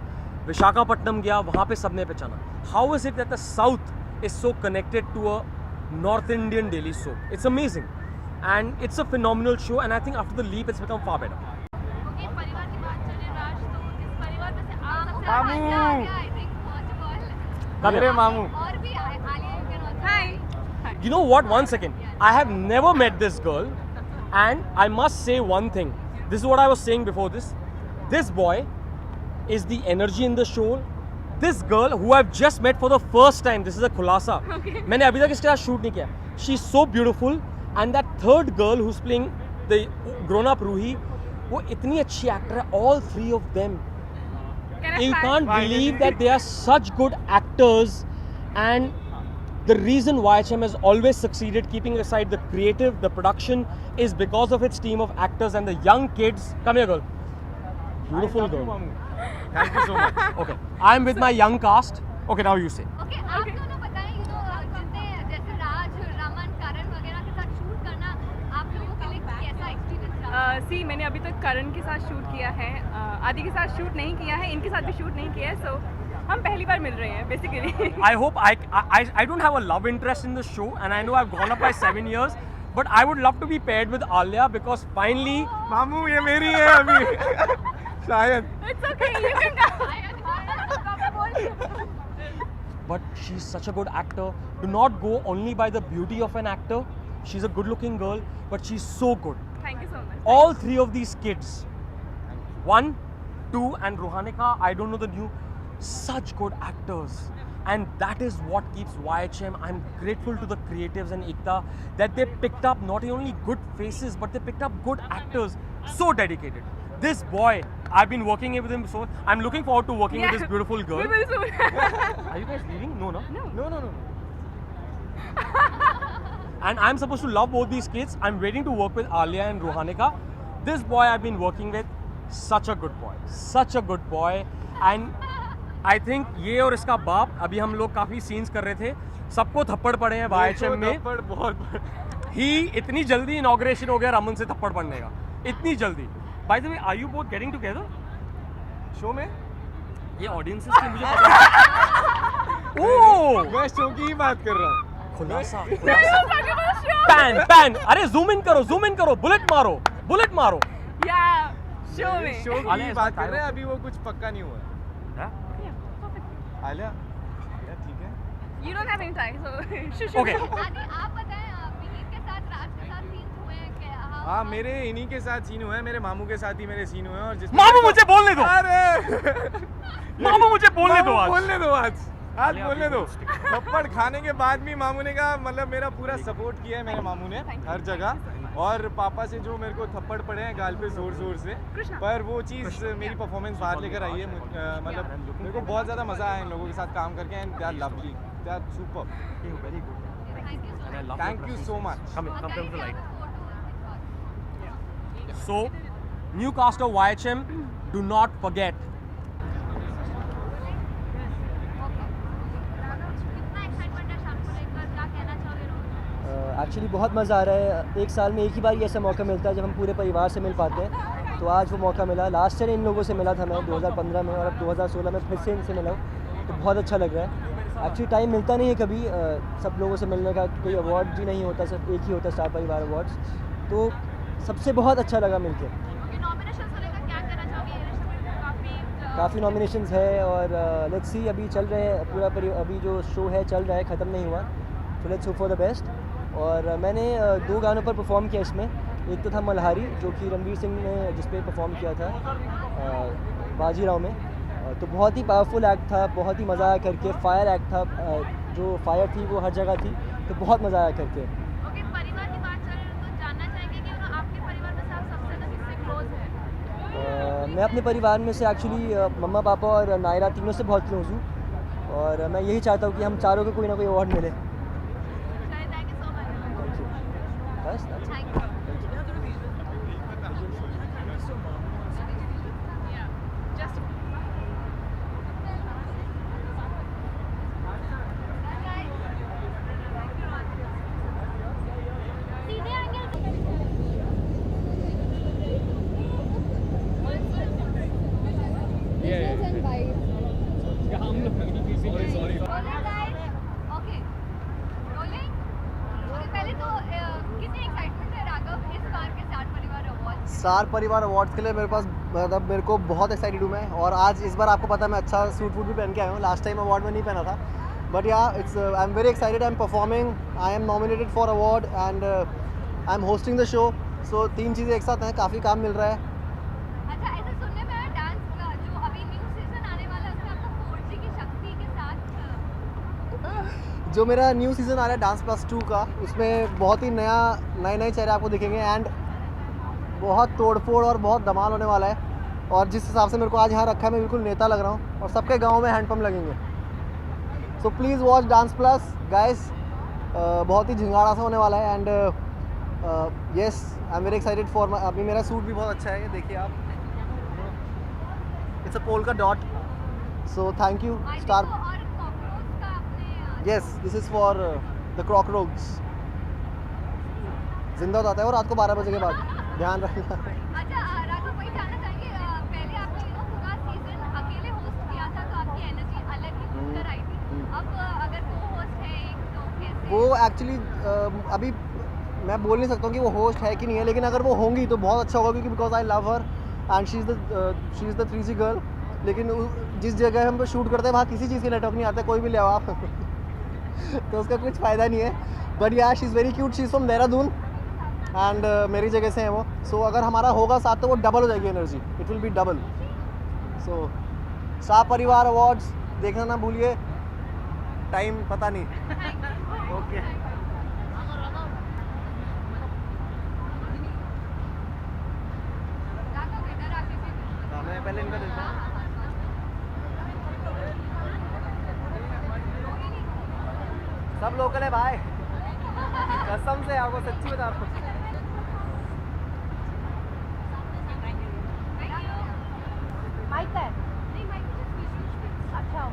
विशाखापट्टनम गया, वहाँ पे सबने पहचाना। How is it that the South is so connected to a North Indian daily soap? It's amazing, and it's a phenomenal show, and I think after the leap it's become far better. Okay, परिवार की बात चले राज, तो इस परिवार में से आप सबसे आगे आ गया, I think first of all मेरे मामू। और भी Alia, you can also hi. You know what? One second. I have never met this girl, and I must say one thing. This is what I was saying before this. This boy is the energy in the show. This girl who I've just met for the first time, this is a khulasa. मैंने अभी तक इसके साथ shoot नहीं किया. She's so beautiful, and that third girl who's playing the grown-up Ruhi, वो इतनी अच्छी एक्टर है. All 3 of them. You can't believe that they are such good actors, and the reason YHM has always succeeded, keeping aside the creative, the production, is because of its team of actors and the young kids. Come here, girl. Beautiful girl. Thank you so much. Okay, I'm with my young cast. Okay, now you say. Okay, आप दोनों बताएं, जितने जैसे राज, रमन, करण वगैरह के साथ shoot करना आप लोगों के लिए कैसा एक्सपीरियंस रहा? सी मैंने अभी तक करण के साथ शूट किया है, आदि के साथ शूट नहीं किया है, इनके साथ भी शूट नहीं किया है, सो हम पहली बार मिल रहे हैं basically. I hope I don't have a love interest in the show, and I know I've gone up by 7 years, but I would love to be paired with Alia because finally. मामू ये मेरी है अभी शायद. It's okay, you can go. But she's such a good actor. Do not go only by the beauty of an actor. She's a good-looking girl, but she's so good. Thank you so much. All 3 of these kids, 1, 2, and Ruhanika, I don't know the new, such good actors. And that is what keeps YHM. I'm grateful to the creatives and Ekta that they picked up not only good faces, but they picked up good actors. So dedicated. This boy, I've been working with him before. I'm looking forward to working with this beautiful girl. We will soon. Are you guys leaving? No. No. And I'm supposed to love both these kids. I'm waiting to work with Alia and Ruhanika. This boy I've been working with, such a good boy. Such a good boy. And I think ये और इसका बाप, अभी हम लोग काफ़ी scenes कर रहे थे, सबको थप्पड़ पड़े हैं YHM में. थप्पड़ बहुत. ही इतनी जल्दी इनॉग्रेशन हो गया रमन से थप्पड़ पड़ने का, इतनी जल्दी. By the way, are you both getting together? Show में ये ऑडियंसेस की मुझे पता है. ओह, मैं शो की ही बात कर रहा हूँ. खुलासा. पैन. अरे जूम इन करो, बुलेट मारो. या शो में. शो की ही बात कर रहे हैं, अभी वो कुछ पक्का नहीं हुआ है. आलिया ठीक है. You don't have any time, so Okay. आदि आप बताएं, विनीत के साथ, राज के साथ सीन हुए हैं क्या? हाँ, मेरे इन्हीं के साथ सीन हुए हैं, मेरे मामू के साथ ही मेरे सीन हुए हैं. और जिस मामू मुझे बोलने दो. अरे मामू मुझे बोलने दो आज. बोलने दो आज. आज बोलने दो। थप्पड़ खाने के बाद भी मामू ने कहा मतलब मेरा पूरा सपोर्ट किया है मेरे मामू ने हर जगह, और पापा से जो मेरे को थप्पड़ पड़े हैं गाल पे जोर जोर से, पर वो चीज़ मेरी परफॉर्मेंस बाहर लेकर आई है। मतलब मेरे को बहुत ज़्यादा मज़ा आया इन लोगों के साथ काम करके, and they are lovely, they are super, very good, thank you so much. So, new cast of YHM, do not forget. Actually बहुत मज़ा आ रहा है। एक साल में एक ही बार ये ऐसा मौका मिलता है जब हम पूरे परिवार से मिल पाते हैं, तो आज वो मौका मिला। लास्ट ईयर इन लोगों से मिला था मैं 2015 में, और अब 2016 में फिर से इनसे मिला हूँ, तो बहुत अच्छा लग रहा है। एक्चुअली टाइम मिलता नहीं है कभी सब लोगों से मिलने का, कोई अवार्ड भी नहीं होता, सिर्फ एक ही होता है स्टार परिवार अवार्ड्स, तो सबसे बहुत अच्छा लगा मिलके। काफ़ी नॉमिनेशंस है, और लेट्स सी, अभी चल रहे हैं पूरा अभी जो शो है चल रहा है, ख़त्म नहीं हुआ, तो let's hope for the best. और मैंने 2 गानों पर परफॉर्म किया इसमें। एक तो था मल्हारी, जो कि रणवीर सिंह ने जिस पे परफॉर्म किया था बाजीराव में, तो बहुत ही पावरफुल एक्ट था, बहुत ही मज़ा आया करके। फायर एक्ट था, जो फायर थी वो हर जगह थी, तो बहुत मज़ा आया करके। मैं अपने परिवार में से एक्चुअली मम्मा पापा और नायरा तीनों से बहुत क्लोज हूँ, और मैं यही चाहता हूँ कि हम चारों को कोई ना कोई अवार्ड मिले। बस स्टार परिवार अवार्ड्स के लिए मेरे पास मतलब मेरे को बहुत एक्साइटेड हूँ मैं, और आज इस बार आपको पता है मैं अच्छा सूट वूट भी पहन के आया हूँ। लास्ट टाइम अवार्ड में नहीं पहना था, but yeah it's I am very excited, I am performing, I am nominated for award, and I am hosting the show. So 3 चीज़ें एक साथ हैं, काफ़ी काम मिल रहा है। अच्छा, ऐसा सुनने में आया डांस का जो अभी न्यू सीजन आने वाला है उसमें आपको 4G की शक्ति के साथ, जो मेरा न्यू सीज़न आ रहा है डांस प्लस 2 का, उसमें बहुत ही नए चेहरे आपको दिखेंगे, एंड बहुत तोड़फोड़ और बहुत धमाल होने वाला है। और जिस हिसाब से मेरे को आज यहाँ रखा है, मैं बिल्कुल नेता लग रहा हूँ, और सबके गांव में हैंडपम्प लगेंगे। So please watch dance plus guys, बहुत ही झिंगाड़ा सा होने वाला है, and yes I am very excited for अभी मेरा सूट भी बहुत अच्छा है, ये देखिए आप, इट्स अ पोल का dot. So thank you star. Yes, this is for the cockroach, जिंदा हो जाता है वो रात को 12 बजे के बाद, ध्यान रखना। अच्छा राघव भाई, जानना चाहेंगे पहले आपने पूरा सीजन अकेले होस्ट किया था, तो आपकी एनर्जी अलग ही उतर आई थी। अब अगर को होस्ट है एक, तो कैसे? वो एक्चुअली अभी मैं बोल नहीं सकता हूँ कि वो होस्ट है कि नहीं है, लेकिन अगर वो होंगी तो बहुत अच्छा होगा, क्योंकि because I love her and she is the 3G girl. लेकिन जिस जगह हम शूट करते हैं वहाँ किसी चीज़ के नेटवर्क नहीं आता, कोई भी ले आओ आप तो उसका कुछ फ़ायदा नहीं है। बट या she is very cute, she is from Dehradun, and मेरी जगह से है वो। सो अगर हमारा होगा साथ तो वो डबल हो जाएगी energy, it will be double. So star Parivaar awards देखना ना भूलिए, टाइम पता नहीं। ओके मैं पहले इनका देता हूँ। सब लोकल है भाई, कसम से आपको सच्ची बता रहा हूँ। माइक है? अच्छा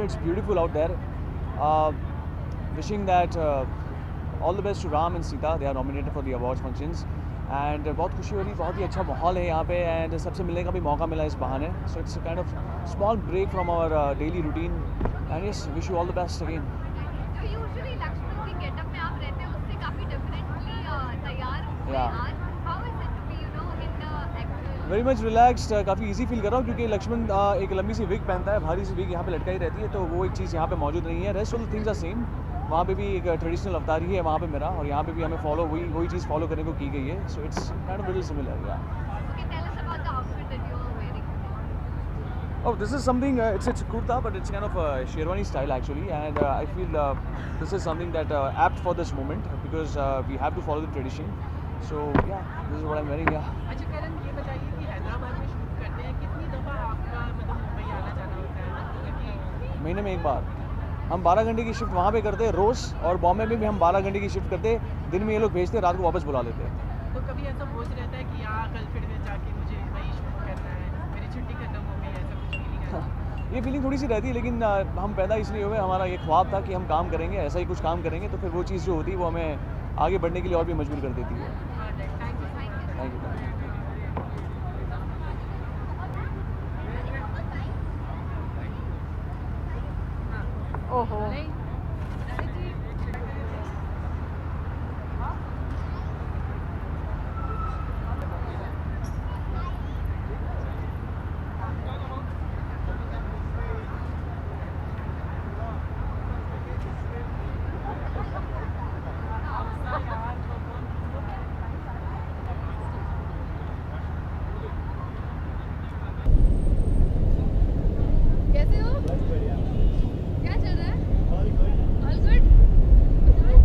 It's beautiful out there. Wishing that all the best to Ram and Sita. They are nominated for the awards functions. And बहुत खुशी हो रही, बहुत ही अच्छा माहौल है यहाँ पे, and सबसे मिलने का भी मौका मिला इस बहाने. So it's a kind of small break from our daily routine. And yes, wish you all the best again. जो usually लक्ष्मण की गेटअप में आप रहते हैं उससे काफी डिफरेंटली तैयार Yeah. वेरी मच रिलैक्स्ड, काफ़ी इजी फील कर रहा हूँ क्योंकि लक्ष्मण एक लंबी सी विग पहनता है, भारी सी विग यहाँ पे लटकाई रहती है, तो वो एक चीज़ यहाँ पे मौजूद नहीं है। Rest all things are same. वहाँ पे भी एक ट्रेडिशनल अवतार ही है वहाँ पे मेरा, और यहाँ पे भी हमें फॉलो वही चीज़ फॉलो करने को की गई है। So it's kind of little similar. या Oh, this is something, it's kurta, but it's kind of Sherwani style actually, and I feel this is something that apt for this moment because we have to follow the tradition. So yeah, this is what I'm wearing. Yeah. अच्छा करण, ये बताइए कि हैदराबाद में shoot करते हैं, कितनी दफ़ा आपका मतलब मुंबई आना जाना होता है? क्योंकि महीने में एक बार हम 12 घंटे की शिफ्ट वहाँ पे करते हैं रोज़, और बॉम्बे में भी हम 12 घंटे की शिफ्ट करते हैं। दिन में ये लोग भेजते हैं, रात को वापस बुला लेते हैं। तो कभी ऐसा बोझ रहता है कि यहाँ कल फिर जाके मुझे वही शूट करना है, मेरी छुट्टी खत्म हो गई, ऐसा कुछ फीलिंग है? ये फीलिंग थोड़ी सी रहती है, लेकिन हम पैदा इसलिए हुए, हमारा ये ख्वाब था कि हम काम करेंगे, ऐसा ही कुछ काम करेंगे, तो फिर वो चीज़ जो होती है वो हमें आगे बढ़ने के लिए और भी मजबूर कर देती है। Thank you. ओहो, कैसे हो? क्या चल रहा है? All good? Thank you.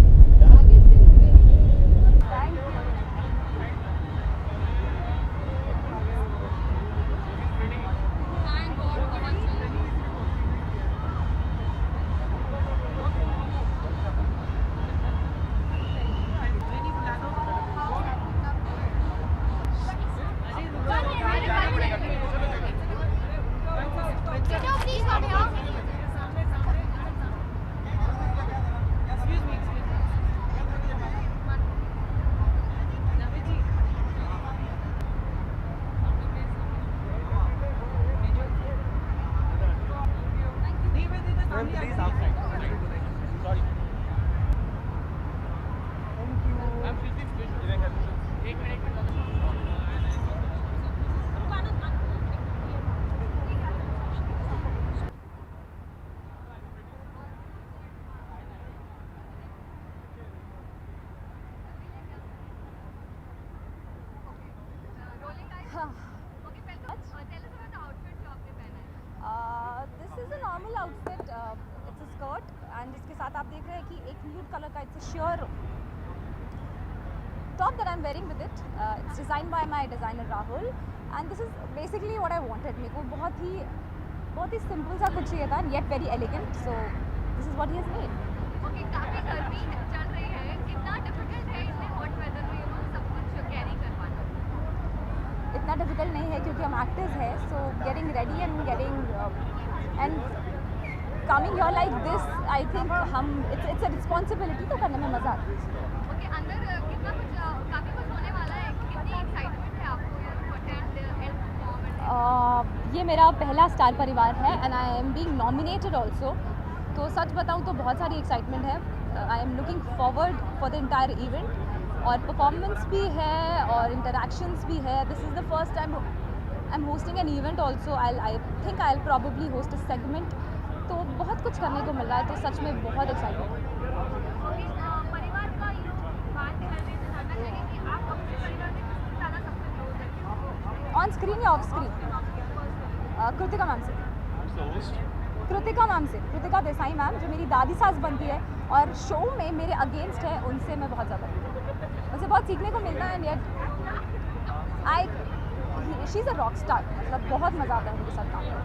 Thank God for one children. This is a normal outfit. It's a skirt, and इसके साथ आप देख रहे हैं कि एक nude color का it's a sheer top that I'm wearing with it. It's designed by my designer Rahul, and this is basically what I wanted. मेरे को बहुत ही simple सा कुछ चाहिए था, yet very elegant. So this is what he has made. Okay, काफ़ी गर्मी चल रही है, कितना डिफिकल्ट है इतने हॉट वेदर में सब कुछ कैरी कर पाना? इतना डिफिकल्ट नहीं है क्योंकि हम एक्टर्स हैं, so getting ready and coming here like this, I think हम इट्स अ रिस्पॉन्सिबिलिटी, तो करने में मज़ा आता है। ओके, अंदर कितना कुछ काफ़ी कुछ होने वाला है, कितनी एक्साइटमेंट है आपको टू अटेंड एंड परफॉर्म? ये मेरा पहला स्टार परिवार है and I am being nominated also, तो सच बताऊँ तो बहुत सारी एक्साइटमेंट है। आई am looking forward for the entire event, और परफॉर्मेंस भी है और इंटरेक्शंस भी है। This is the first time I am hosting an event also. I think I will probably host a segment, तो बहुत कुछ करने को मिल रहा है, तो सच में बहुत एक्साइटेड है। परिवार का बात करने से जानना चाहिए कि आप अपने परिवार में किससे ज़्यादा सबसे क्लोज हैं? ऑन स्क्रीन या ऑफ स्क्रीन? कृतिका मैम से। कृतिका मैम से, कृतिका देसाई मैम, जो मेरी दादी सास बनती है और शो में मेरे अगेंस्ट है, उनसे मैं बहुत ज़्यादा, मुझे बहुत सीखने को मिलता है। And yet she is a rock star, मतलब बहुत मज़ा आता है उनके साथ काम करना।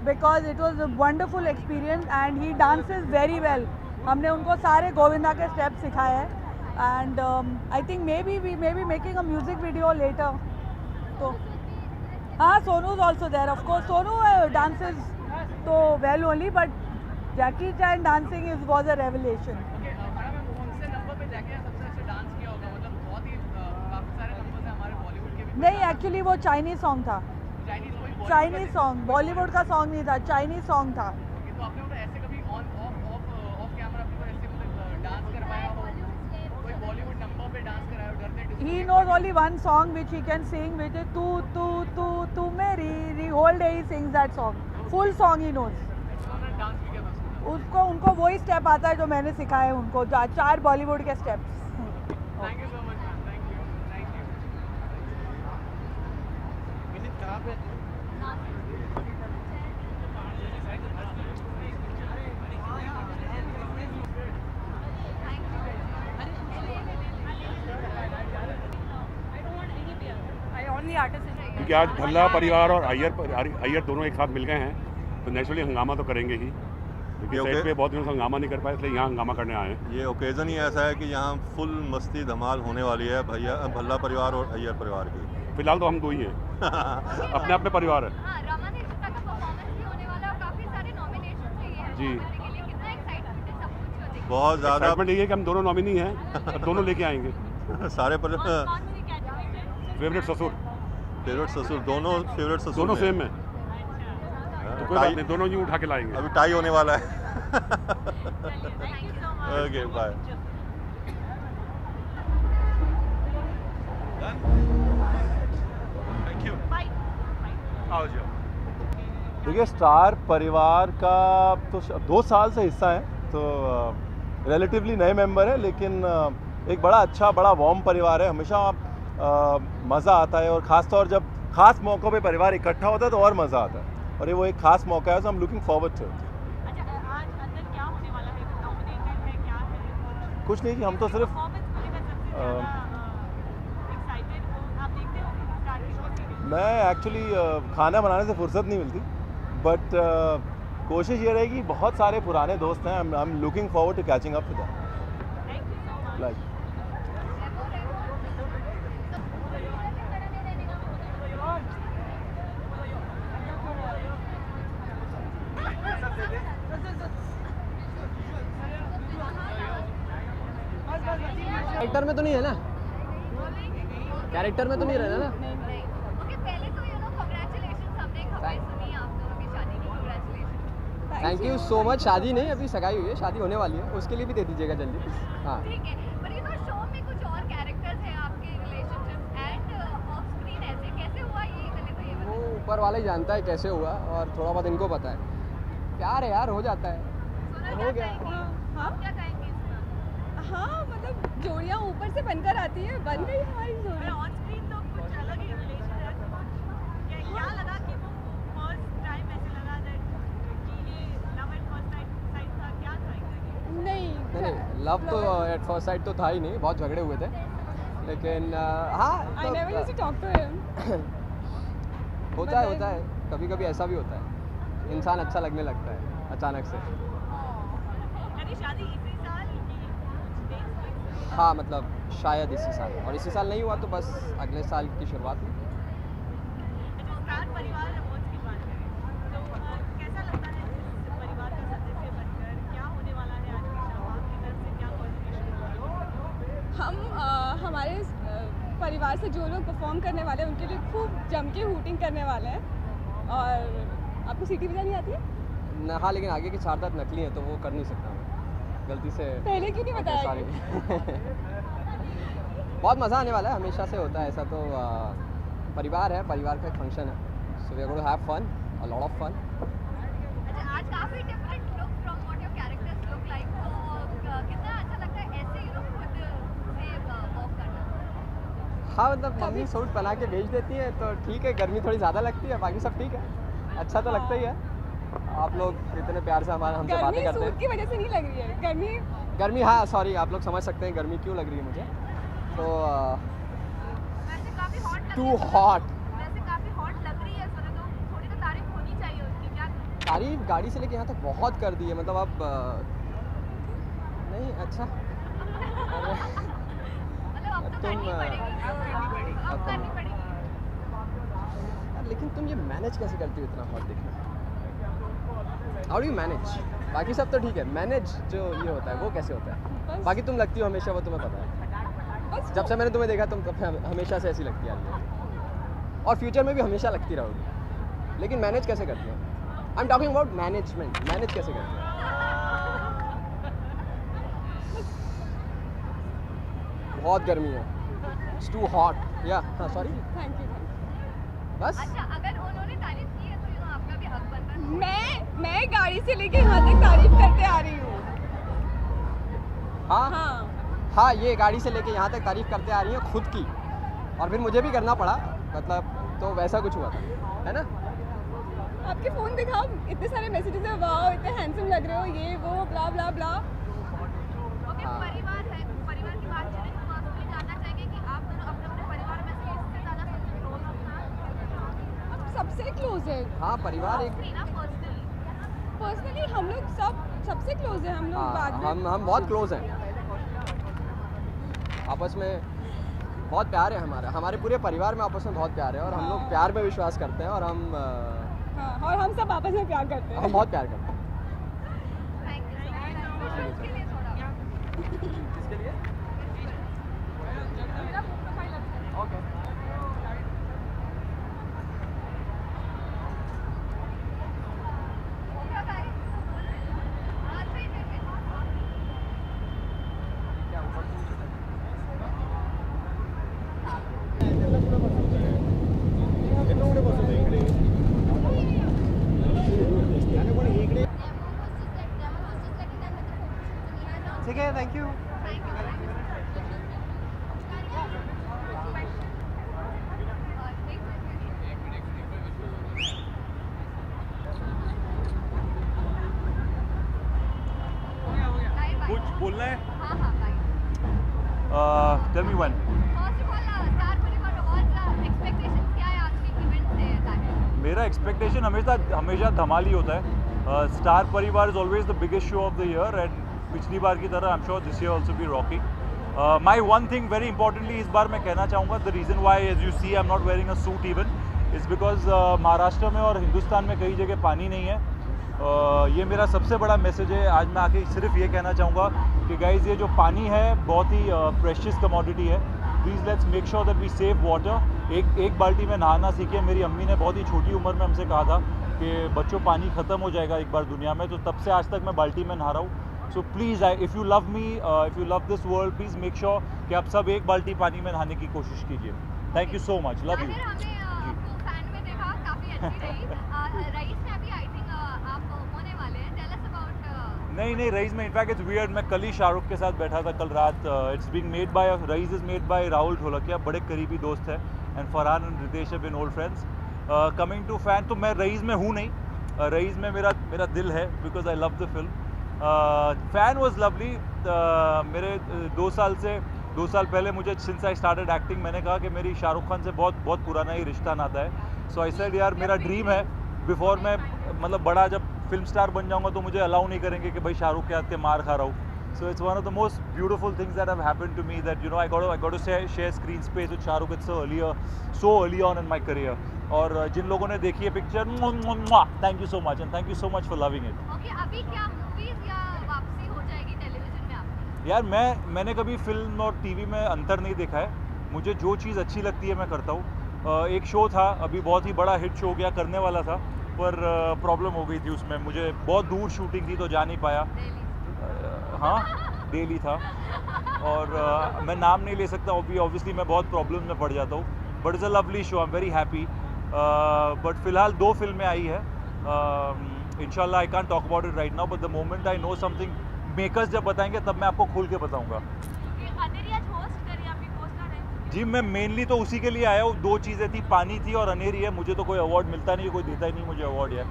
Because it was a wonderful experience and he dances very well. हमने उनको सारे गोविंदा के स्टेप सिखाए हैं and I think maybe we may be making a music video later. तो हाँ, Sonu is also there. Of course, Sonu dances तो well only, but Jackie Chan dancing was a revelation. कौन से नंबर पे जाके सबसे अच्छा डांस किया होगा, मतलब बहुत ही नहीं एक्चुअली वो चाइनीज सॉन्ग था, चाइनीज सॉन्ग, बॉलीवुड का सॉन्ग नहीं था, चाइनीज सॉन्ग था। तो आपने मतलब ऐसे कभी ऑन ऑफ कैमरा आपने ऐसे मतलब डांस करवाया हो, कोई बॉलीवुड नंबर पे डांस कराया हो डरते? He knows only one song which he can sing, which is "तू तू तू तू मेरी", the whole day he sings that song, full song he knows। Dance भी किया था उसको उनको वही स्टेप आता है जो मैंने सिखाए उनको, 4 बॉलीवुड के steps. Thank you so much ma'am, thank you. Vineet कहाँ पे? क्योंकि आज भल्ला परिवार और अय्यर दोनों एक साथ मिल गए हैं तो नेचुरली हंगामा तो करेंगे ही, क्योंकि सेट पे बहुत दिनों से हंगामा नहीं कर पाए, इसलिए यहाँ हंगामा करने आए हैं। ये ओकेज़न ही ऐसा है कि यहाँ फुल मस्ती धमाल होने वाली है भल्ला परिवार और अय्यर परिवार की। फिलहाल तो हम दो ही हैं अपने अपने परिवार है जी। बहुत ज़्यादा एक्साइटमेंट ये है कि हम दोनों नॉमिनी हैं, दोनों लेके आएंगे सारे फेवरेट ससुर दोनों फेवरेट ससुर दोनों सेम है तो कोई बात नहीं, दोनों ही उठा के लाएंगे। अभी टाई होने वाला है। Okay bye. थैंक यू, आओ जाओ। देखिए स्टार परिवार का तो 2 साल से हिस्सा है, तो रिलेटिवली नए मेंबर है, लेकिन एक बड़ा अच्छा बड़ा वार्म परिवार है। हमेशा मज़ा आता है, और ख़ास तौर जब ख़ास मौक़ों पे परिवार इकट्ठा होता है तो और मज़ा आता है, और ये वो एक ख़ास मौका है, तो हम लुकिंग फॉरवर्ड टू। कुछ नहीं जी, हम तो सिर्फ मैं एक्चुअली खाना बनाने से फुर्सत नहीं मिलती, बट कोशिश ये रहेगी, बहुत सारे पुराने दोस्त हैं, I am looking forward to catching up with them. Like character में तो नहीं है ना, कैरेक्टर में तो नहीं रहना ना। Thank you so much. शादी नहीं, अभी सगाई हुई है, शादी होने वाली है, उसके लिए भी दे दीजिएगा जल्दी। हाँ ठीक है, पर ये तो शो में कुछ और कैरेक्टर्स हैं आपके रिलेशनशिप एंड ऑफ स्क्रीन, ऐसे कैसे हुआ ये पहले तो ये वो ऊपर वाला ही जानता है कैसे हुआ, और थोड़ा बहुत इनको पता है। प्यार है यार, हो जाता है, हो गया। क्या कहेंगे हाँ मतलब जोड़ियाँ ऊपर से बनकर आती है, बन गई हमारी जोड़ी। ऑन स्क्रीन तो कुछ अलग ही रिलेशन है। क्या लगा कि वो फर्स्ट टाइम ऐसे लगा कि ये लव एट फर्स्ट साइट था, क्या था? नहीं, लव तो एट फर्स्ट साइट तो था ही नहीं, बहुत झगड़े हुए थे, लेकिन हाँ I never used to talk to him. होता है, कभी कभी ऐसा भी होता है, इंसान अच्छा लगने लगता है अचानक से। शादी इसी साल हाँ मतलब शायद इसी साल, और इसी साल नहीं हुआ तो बस अगले साल की शुरुआत में। स्टार परिवार अवार्ड्स की बात करें तो कैसा लगता है इस परिवार का सदस्य बनकर, क्या होने वाला है आज की शाम, आपकी तरफ से क्या कॉन्ट्रीब्यूशन होगा? हम हमारे परिवार से जो लोग परफॉर्म करने वाले हैं उनके लिए खूब जम के हूटिंग करने वाले हैं। और आपको सीटी बजानी आती है ना? हाँ, लेकिन आगे के 4 दांत नकली हैं तो वो कर नहीं सकता मैं, गलती से पहले क्यों नहीं बताया? सॉरी। बहुत मज़ा आने वाला है, हमेशा से होता है ऐसा, तो परिवार है, परिवार का एक फंक्शन है, so we are going to have fun, a lot of fun. अच्छा, आज काफी different look from what your characters look like, तो कितना अच्छा लगता है ऐसे ही लोग खुद से वॉक करना? हाँ मतलब मम्मी सूट बना के भेज देती है तो ठीक है, गर्मी थोड़ी ज़्यादा लगती है, बाकी सब ठीक है, अच्छा तो लगता ही है। आप लोग इतने प्यार से हमसे बातें करते हैं। सूट की वजह से नहीं लग रही है गर्मी, हाँ सॉरी, आप लोग समझ सकते हैं गर्मी क्यों लग रही है मुझे, तो टू हॉट। वैसे काफी हॉट लग रही है, तो थोड़ी तो तारीफ होनी चाहिए उसकी, क्या तारीफ गाड़ी से लेके यहाँ तक बहुत कर दी है, मतलब अब नहीं अच्छा मतलब अब तो करनी पड़ेगी, अब करनी पड़ेगी। लेकिन तुम ये मैनेज कैसे करती हो इतना हॉट दिखना? How do you manage? बाकी सब तो ठीक है, मैनेज जो ये होता है वो कैसे होता है? बाकी तुम लगती हो हमेशा, वो तुम्हें पता है, जब से मैंने तुम्हें देखा तुम हमेशा से ऐसी लगती आ रही है। और फ्यूचर में भी हमेशा लगती रहोगी। लेकिन मैनेज कैसे करती हो? I am talking about management, manage कैसे करती हो? बहुत गर्मी है, इट्स टू हॉट। या हाँ सॉरी, थैंक यू। बस अच्छा, अगर उन्होंने तारीफ की है तो आपका भी हक बनता है। मैं गाड़ी से लेके यहाँ तक तारीफ करते आ रही हूँ। हाँ हाँ, ये गाड़ी से लेके यहाँ तक तारीफ करते आ रही हैं खुद की, और फिर मुझे भी करना पड़ा, मतलब तो वैसा कुछ हुआ था, है ना? आपके फ़ोन दिखाओ, इतने सारे मैसेजेस है, वाओ इतने हैंडसम लग रहे हो, ये वो ब्ला ब्ला ब्ला। ओके, परिवार है, परिवार की बात चले तो आपसे जानना चाहेंगे कि आप दोनों अपने अपने परिवार में से किससे ज़्यादा सबसे क्लोज हो? सबसे क्लोज है। हाँ, परिवार एक पर्सनली हम लोग सबसे क्लोज है हम लोग। बाद में हम बहुत क्लोज हैं, आपस में बहुत प्यार है हमारे पूरे परिवार में आपस में बहुत प्यार है, और हम लोग प्यार में विश्वास करते हैं, और और हम सब आपस में प्यार करते हैं। हम बहुत प्यार करते हैं। ठीक है, थैंक यू। कुछ बोलना है? हाँ हाँ भाई। Tell me when. First of all Star Parivaar awards expectations क्या है आज के इवेंट से ताहिर? मेरा एक्सपेक्टेशन हमेशा धमाल ही होता है। Star Parivaar is always the biggest show of the year, and पिछली बार की तरह I am sure this year also be rocking. My one thing very importantly इस बार मैं कहना चाहूँगा, the reason why as you see I am not wearing a suit even is because Maharashtra में और हिंदुस्तान में कई जगह पानी नहीं है। ये मेरा सबसे बड़ा मैसेज है। आज मैं आके सिर्फ ये कहना चाहूँगा कि गाइज ये जो पानी है बहुत ही प्रेशियस कमोडिटी है। Please let's make sure that we save water. एक बाल्टी में नहाना सीखे। मेरी अम्मी ने बहुत ही छोटी उम्र में हमसे कहा था कि बच्चों पानी ख़त्म हो जाएगा एक बार दुनिया में, तो तब से आज तक मैं बाल्टी में नहा रहा हूँ। So please if you love me, if you love this world, please make sure कि आप सब एक बाल्टी पानी में नहाने की कोशिश कीजिए। Thank you so much, love you. नहीं रईस में इनफैक्ट इट्स वियर्ड, मैं कल ही शाहरुख के साथ बैठा था कल रात। It's being made by Raees is made by Rahul Dholakia, बड़े करीबी दोस्त हैं, and Farhan and Ritesh have been old friends. Coming to fan, तो मैं रईस में हूँ नहीं, रईस में मेरा दिल है because I love the film. Fan was lovely. मेरे 2 साल पहले मुझे सिंस आई स्टार्टेड एक्टिंग मैंने कहा कि मेरी शाहरुख खान से बहुत पुराना ही रिश्ता नाता है। सो आई सेड यार मेरा ड्रीम है बिफोर मैं मतलब बड़ा जब फिल्म स्टार बन जाऊंगा तो मुझे अलाउ नहीं करेंगे कि भाई शाहरुख के हाथ के मार खा रहा हूँ। So it's one of the most beautiful things that have happened to me, that you know I got to share screen space with Shahrukh it's so early on in my career. और जिन लोगों ने देखी है picture, thank you so much, and thank you so much for loving it. Okay, अभी क्या movies या वापसी हो जाएगी टेलीविजन में आपकी? यार मैंने कभी फिल्म और टीवी में अंतर नहीं देखा है। मुझे जो चीज़ अच्छी लगती है मैं करता हूँ। एक शो था अभी बहुत ही बड़ा हिट शो गया करने वाला था, पर प्रॉब्लम हो गई थी उसमें, मुझे बहुत दूर शूटिंग थी तो जा नहीं पाया। हाँ डेली था, और मैं नाम नहीं ले सकता ऑब्वियसली, मैं बहुत प्रॉब्लम में पड़ जाता हूँ, but is a lovely show, I am very happy. But फिलहाल 2 फिल्में आई है, इंशाल्लाह I can't talk about it right now, but the moment I know something, makers जब बताएंगे तब मैं आपको खोल के बताऊँगा। जी मैं मेनली तो उसी के लिए आया हूँ, 2 चीज़ें थी, पानी थी और अनेरी है। मुझे तो कोई अवार्ड मिलता नहीं है, कोई देता ही नहीं मुझे अवार्ड यार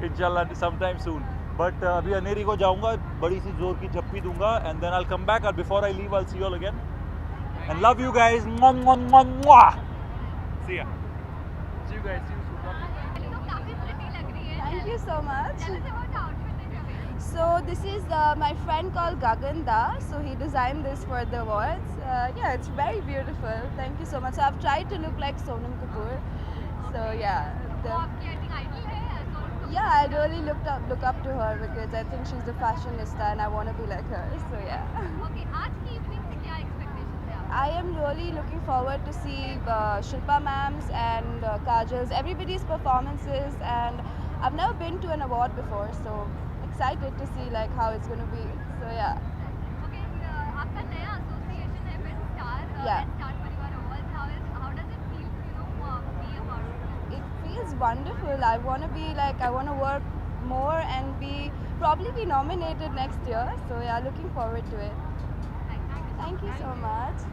इंशाल्लाह सम टाइम सून। बट अभी अनेरी को जाऊँगा, बड़ी सी जोर की झप्पी दूंगा, and then I will come back, और before I leave I will see you all again, and love you guys, see ya, see you guys, see you. Thank you so much. So this is my friend called Gagan Da. So he designed this for the awards. Yeah, it's very beautiful. Thank you so much. So I've tried to look like Sonam Kapoor. So yeah. Yeah, I really look up to her because I think she's a fashionista and I want to be like her. So yeah. Okay, आज की evening से क्या expectations है? I am really looking forward to see Shilpa ma'am's and Kajal's, everybody's performances, and I've never been to an award before, so excited to see like how it's going to be. So yeah. आपका नया association है with star Yeah. Star Parivaar awards how does it feel to be a part of it? It feels wonderful. I want to work more and probably be nominated next year. So yeah, looking forward to it. Thank you so much.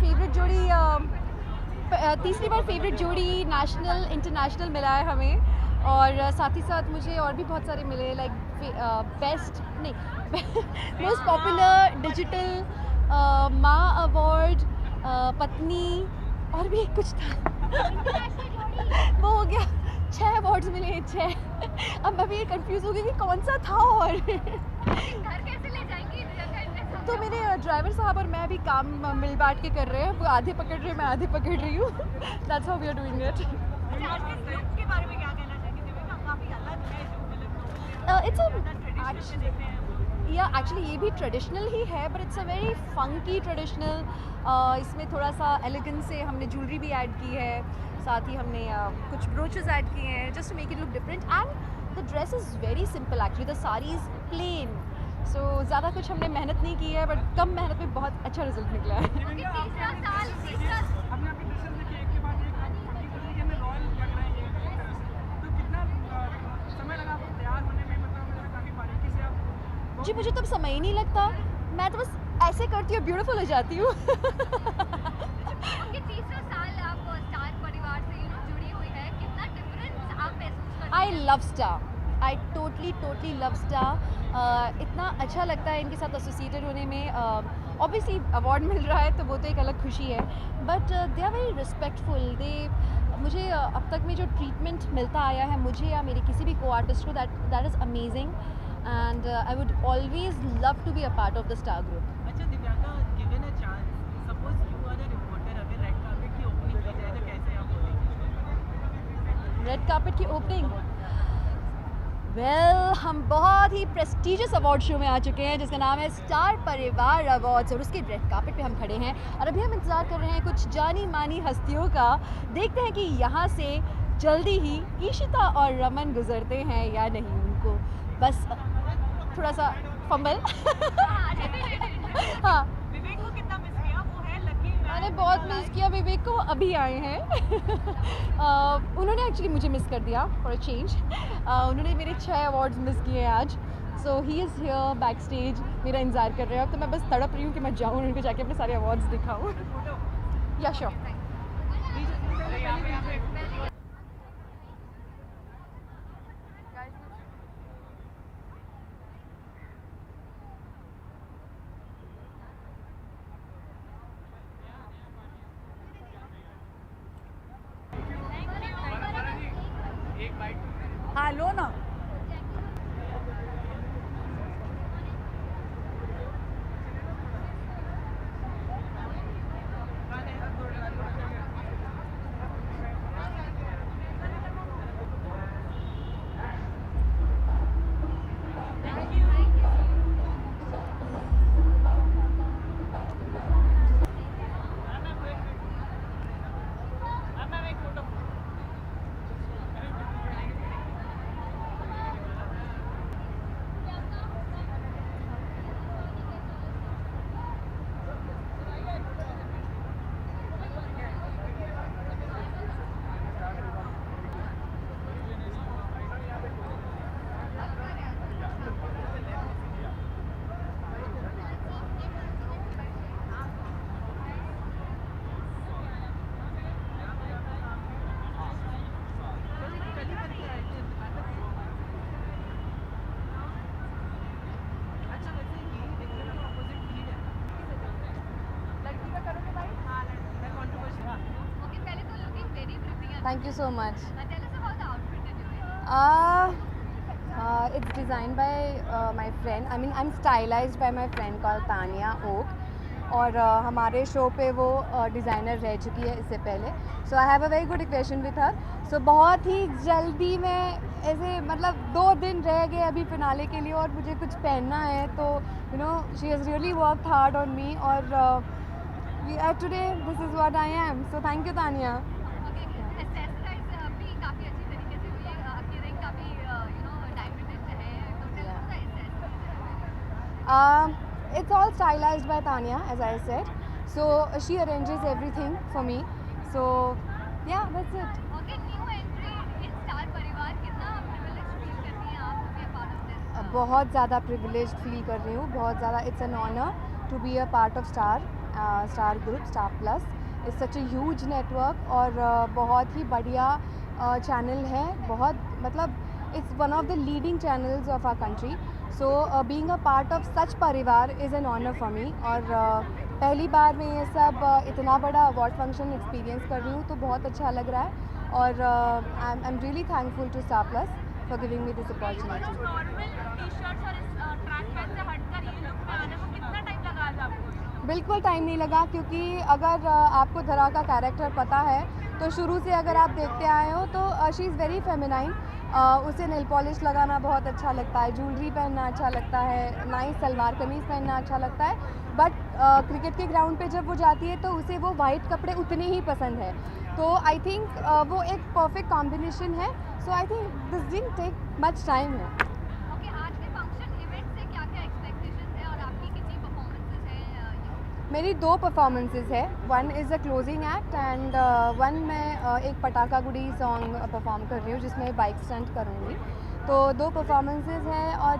Favourite जोड़ी तीसरी बार favourite जोड़ी national international मिला है हमें, और साथ ही साथ मुझे और भी बहुत सारे मिले लाइक बेस्ट नहीं मोस्ट पॉपुलर डिजिटल माँ अवार्ड पत्नी और भी कुछ था वो हो गया 6 अवार्ड्स मिले 6। अब मैं भी ये कंफ्यूज हो गई कि कौन सा था और घर कैसे ले जाएंगी? तो मेरे ड्राइवर साहब और मैं भी काम मिल बांट के कर रहे हैं, वो आधे पकड़ रहे हैं मैं आधे पकड़ रही हूँ। That's how we are doing it. के बारे में क्या कहना चाहेंगे? दिव्या काफ़ी अलग है जो मतलब या एक्चुअली ये भी ट्रेडिशनल ही है but it's a very funky traditional. इसमें थोड़ा सा एलिगेंस से हमने ज्वेलरी भी ऐड की है, साथ ही हमने कुछ ब्रोचेस ऐड किए हैं just to make it look different, and the dress is very simple actually, the sari is plain, so ज़्यादा कुछ हमने मेहनत नहीं की है बट कम मेहनत में बहुत अच्छा रिजल्ट निकला है। जी मुझे तब समय ही नहीं लगता, मैं तो बस ऐसे करती हूँ ब्यूटीफुल हो जाती हूँ। तीसरा साल आप स्टार परिवार से जुड़ी हुई है, कितना डिफरेंस आप महसूस करते हैं? I love star, I totally love star. इतना अच्छा लगता है इनके साथ एसोसिएटेड होने में। ऑब्वियसली अवार्ड मिल रहा है तो वो तो एक अलग खुशी है, but they are very respectful. मुझे अब तक में जो ट्रीटमेंट मिलता आया है मुझे या मेरे किसी भी को आर्टिस्ट को, that is amazing, and I would always love to be a part of the star group. अच्छा Divyanka, given a chance, suppose you are a reporter, अगर रेड कार्पेट की ओपनिंग की जाए तो कैसे आप बोलेंगे? रेड कार्पेट की ओपनिंग, वेल हम बहुत ही प्रेस्टिजियस अवार्ड शो में आ चुके हैं जिसका नाम है स्टार परिवार अवार्ड्स, और उसके रेड कार्पेट पे हम खड़े हैं और अभी हम इंतज़ार कर रहे हैं कुछ जानी मानी हस्तियों का। देखते हैं कि यहाँ से जल्दी ही ईशिता और रमन गुजरते हैं या नहीं। उनको बस थोड़ा सा फंबल हाँ, विवेक को कितना मिस किया? वो है लकी, मैंने बहुत मिस किया विवेक को, अभी आए हैं। उन्होंने एक्चुअली मुझे मिस कर दिया फॉर अ चेंज। उन्होंने मेरे 6 अवार्ड्स मिस किए हैं आज, so he is here back stage, मेरा इंतज़ार कर रहे हैं। अब तो मैं बस तड़प रही हूँ कि मैं जाऊँ और उनको जाके अपने सारे अवार्ड्स दिखाऊँ। या श्योर। हाँ लो ना। Thank you so much. Tell us about the outfit that you're wearing. It's designed by my friend. I mean, I'm stylized by my friend called Tanya Oak. और हमारे शो पे वो डिज़ाइनर रह चुकी है इससे पहले. So I have a very good equation with her. So बहुत ही जल्दी में ऐसे मतलब 2 दिन रह गए अभी फिनाले के लिए और मुझे कुछ पहनना है, तो you know she has really worked hard on me और today this is what I am. So thank you Tania. It's all stylized by Tanya, as I said. So she arranges everything for me. So yeah, that's it. Okay, new entry in Star Parivar. कितना privileged feel करती हैं आप to be a part of this? बहुत ज़्यादा privileged feel कर रही हूँ. बहुत ज़्यादा. It's an honor to be a part of Star Group, Star Plus. It's such a huge network और बहुत ही बढ़िया channel है. बहुत मतलब it's one of the leading channels of our country. So being a part of such परिवार is an honor for me. और पहली बार मैं ये सब इतना बड़ा अवार्ड फंक्शन एक्सपीरियंस कर रही हूँ, तो बहुत अच्छा लग रहा है और I am really thankful to Star Plus for giving me this opportunity. Normal t-shirts और ट्रैक पैंट से हटकर ये लुक में आने में कितना टाइम लगा आज आपको? बिल्कुल टाइम नहीं लगा, क्योंकि अगर आपको धरा का कैरेक्टर पता है तो शुरू से अगर आप देखते आए हो तो शी इज़ वेरी फेमिनाइन. उसे नेल पॉलिश लगाना बहुत अच्छा लगता है, ज्वेलरी पहनना अच्छा लगता है, नाइस सलवार कमीज़ पहनना अच्छा लगता है. बट क्रिकेट के ग्राउंड पे जब वो जाती है तो उसे वो वाइट कपड़े उतने ही पसंद है. तो आई थिंक वो एक परफेक्ट कॉम्बिनेशन है. So I think this didn't take much time है. ओके, आज के फंक्शन इवेंट से क्या-क्या एक्सपेक्टेशंस है और आपकी कितनी परफॉर्मेंसेस है? मेरी 2 परफॉर्मेंसेस है. One is a closing act and one मैं एक पटाखा गुड़ी सॉन्ग परफॉर्म कर रही हूँ जिसमें बाइक स्टंट करूँगी. तो 2 परफॉर्मेंसेस हैं और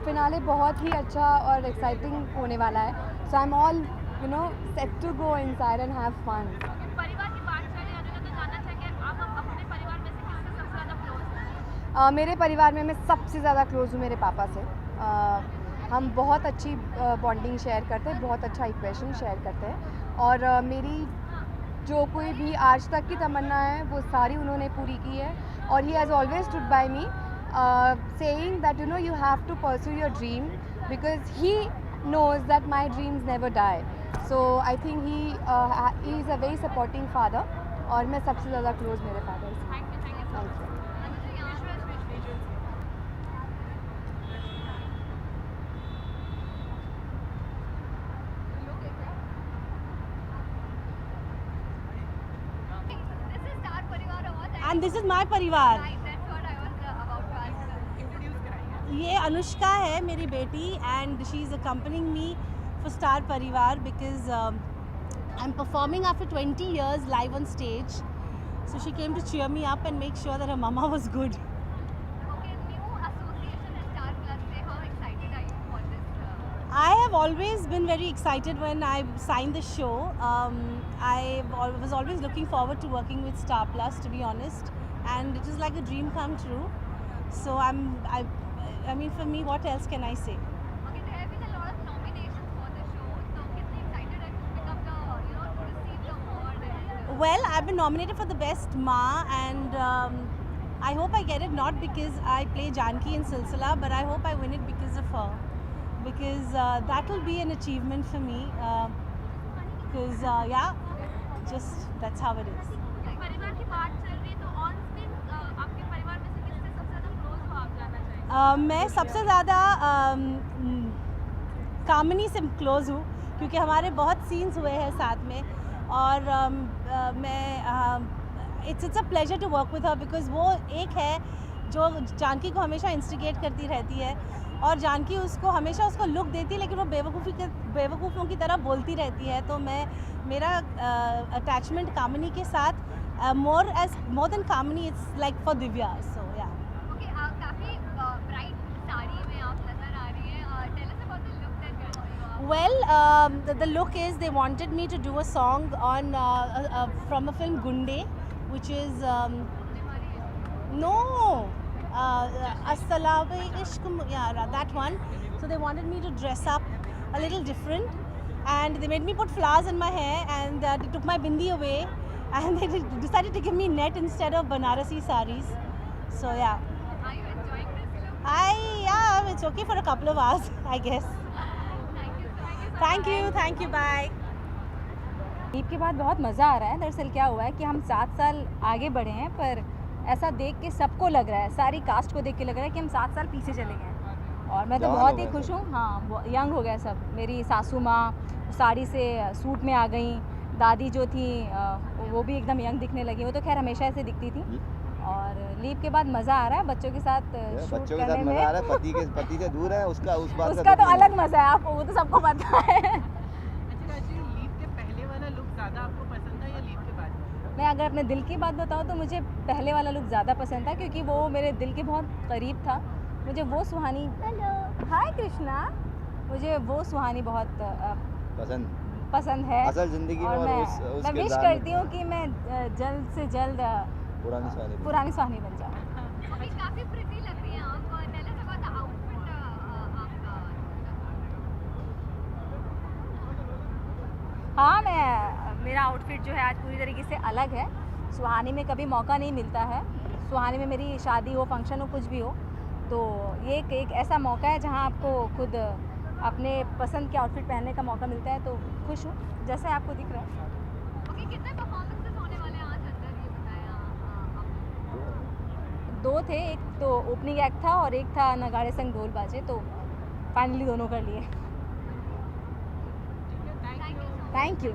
फिनाले बहुत ही अच्छा और एक्साइटिंग होने वाला है. So I am all you know set to go inside and have fun. परिवार की बात चली अनुजा, तो जानना चाहिए आप अपने परिवार में से किससे सबसे ज़्यादा क्लोज हैं? मेरे परिवार में मैं सबसे ज़्यादा क्लोज हूँ मेरे पापा से. हम बहुत अच्छी बॉन्डिंग शेयर करते हैं, बहुत अच्छा इक्वेशन शेयर करते हैं और मेरी जो कोई भी आज तक की तमन्ना है वो सारी उन्होंने पूरी की है. और he has always stood by me saying that you know you have to pursue your dream because he knows that my dreams never die. So I think he is a very supporting father और मैं सबसे ज़्यादा close मेरे father से. Thank you. And this is my परिवार. ये अनुष्का है मेरी बेटी and she is accompanying me for Star Parivar because I'm performing after 20 years live on stage. So she came to cheer me up and make sure that her mama was good. Okay, new association in Star Plus. How excited I've always been very excited when I signed the show. Was always looking forward to working with Star Plus, to be honest, and it is like a dream come true. So I mean, for me, what else can I say? Okay, there have been a lot of nominations for the show. So, कितने excited are you to pick up the, to receive the award? Well, I've been nominated for the best Ma, and I hope I get it not because I play Janki in Silsila, but I hope I win it because of her. Because that will be an achievement for me. Because just that's how it is. परिवार की बात चल रही है तो on screen आपके परिवार में से किससे सबसे ज़्यादा क्लोज हो आप जानना चाहेंगे? मैं सबसे ज़्यादा कामिनी से क्लोज़ हूँ क्योंकि हमारे बहुत सीन्स हुए हैं साथ में और मैं it's a pleasure to work with her because वो एक है जो जानकी को हमेशा इंस्टिगेट करती रहती है और जानकी उसको हमेशा उसको लुक देती है लेकिन वो बेवकूफ़ों की तरह बोलती रहती है। तो मेरा अटैचमेंट कामिनी के साथ more than Kamini it's like for Divya. So yeah okay, काफ़ी ब्राइट साड़ी में आप नजर आ रही हैं। Tell us about the look that you are doing. Well, the look is they wanted me to do a song on from the film Gunde, which is As-Salaam Ishq, that one. So they wanted me to dress up a little different, and they made me put flowers in my hair, and they took my bindi away, and they decided to give me net instead of Banarasi saris. So yeah. Are you enjoying this look? Yeah, it's okay for a couple of hours, I guess. Thank you, bye. Leap के बाद बहुत मज़ा आ रहा है। दरअसल क्या हुआ है कि हम 7 साल आगे बढ़े हैं, पर ऐसा देख के सबको लग रहा है, सारी कास्ट को देख के लग रहा है कि हम 7 साल पीछे चले गए हैं। और मैं तो बहुत ही खुश हूँ। हाँ, यंग हो गया सब। मेरी सासू माँ साड़ी से सूट में आ गई, दादी जो थी वो भी एकदम यंग दिखने लगी। वो तो खैर हमेशा ऐसे दिखती थी। और लीप के बाद मज़ा आ रहा है बच्चों के साथ शूट करने में। मज़ा आ रहा है, पति से दूर है उसका उसका तो अलग मज़ा है, आपको वो तो सबको पता है। आपको पसंद था या लीप के बाद? मैं अगर अपने दिल की बात बताऊं तो मुझे पहले वाला लुक ज़्यादा पसंद था क्योंकि वो मेरे दिल के बहुत करीब था। मुझे वो सुहानी, हेलो हाय कृष्णा, मुझे वो सुहानी बहुत पसंद है असल जिंदगी और मैं विश करती हूँ कि मैं जल्द से जल्द पुरानी सुहानी बन जाऊँ। काफ़ी प्रिटी लग रही हैं आप। Tell us about the outfit आपका। हाँ, मेरा आउटफिट जो है आज पूरी तरीके से अलग है। सुहानी में कभी मौका नहीं मिलता है। सुहानी में मेरी शादी हो, फंक्शन हो, कुछ भी हो, तो ये एक ऐसा मौका है जहाँ आपको खुद अपने पसंद के आउटफिट पहनने का मौका मिलता है। तो खुश हूँ जैसे आपको दिख रहा है। ओके, कितने परफॉर्मेंसेस होने वाले हैं आज अंदर, ये बताया आपने? 2 थे, एक तो ओपनिंग एक्ट था और एक था नगाड़े संग ढोल बाजे, तो फाइनली दोनों कर लिए। Thank you.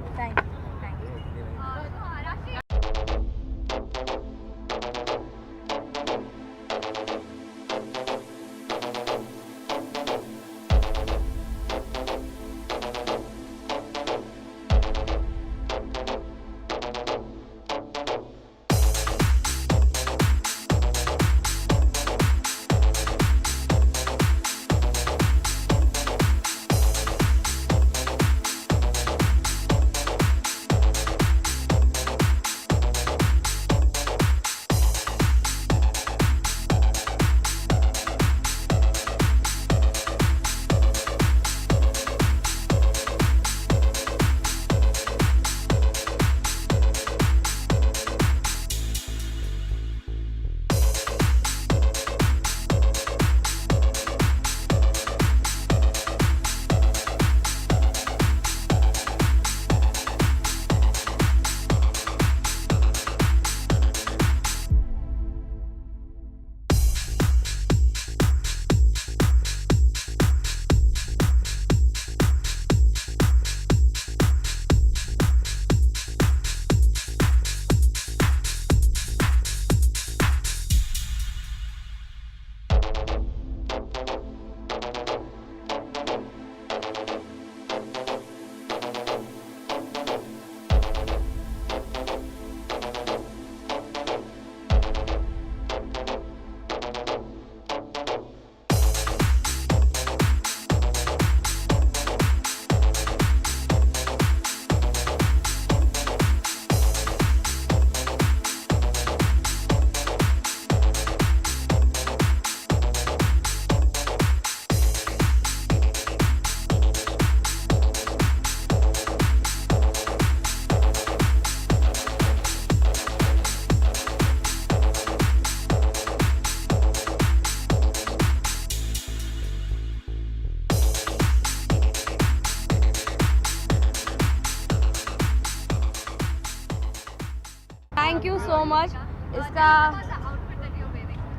Thank you so much. इसका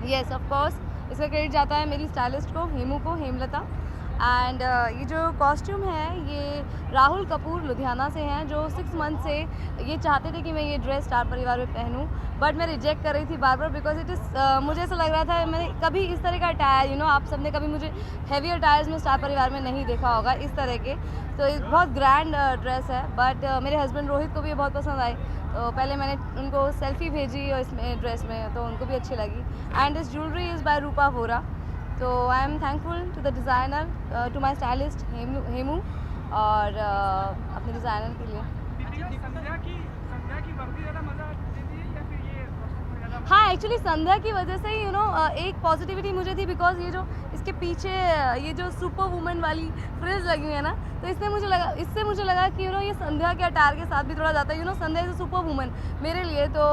यस ऑफ कोर्स इसका क्रेडिट जाता है मेरी स्टाइलिस्ट को, हेमलता। एंड ये जो कॉस्ट्यूम है ये राहुल कपूर लुधियाना से हैं, जो 6 मंथ से ये चाहते थे कि मैं ये ड्रेस स्टार परिवार में पहनूं, बट मैं रिजेक्ट कर रही थी बार बार, बिकॉज इट इज़ मुझे ऐसा लग रहा था मैंने कभी इस तरह का अटायर आप सबने कभी मुझे हैवी अटायर्स में स्टार परिवार में नहीं देखा होगा इस तरह के। तो ये बहुत ग्रैंड ड्रेस है, बट मेरे हस्बैंड रोहित को भी ये बहुत पसंद आई, तो पहले मैंने उनको सेल्फी भेजी और इसमें ड्रेस में, तो उनको भी अच्छी लगी। And this jewellery is by Rupa Vora. तो I am thankful to the designer, to my stylist Hemu और अपने डिज़ाइनर के लिए। हाँ, एक्चुअली संध्या की वजह से ही एक पॉजिटिविटी मुझे थी, बिकॉज ये जो इसके पीछे ये जो सुपर वुमेन वाली फ्रिज लगी हुई है ना, तो इससे मुझे लगा कि ये संध्या के अटायर के साथ भी थोड़ा जाता है। संध्या इज़ अ सुपर वुमेन मेरे लिए, तो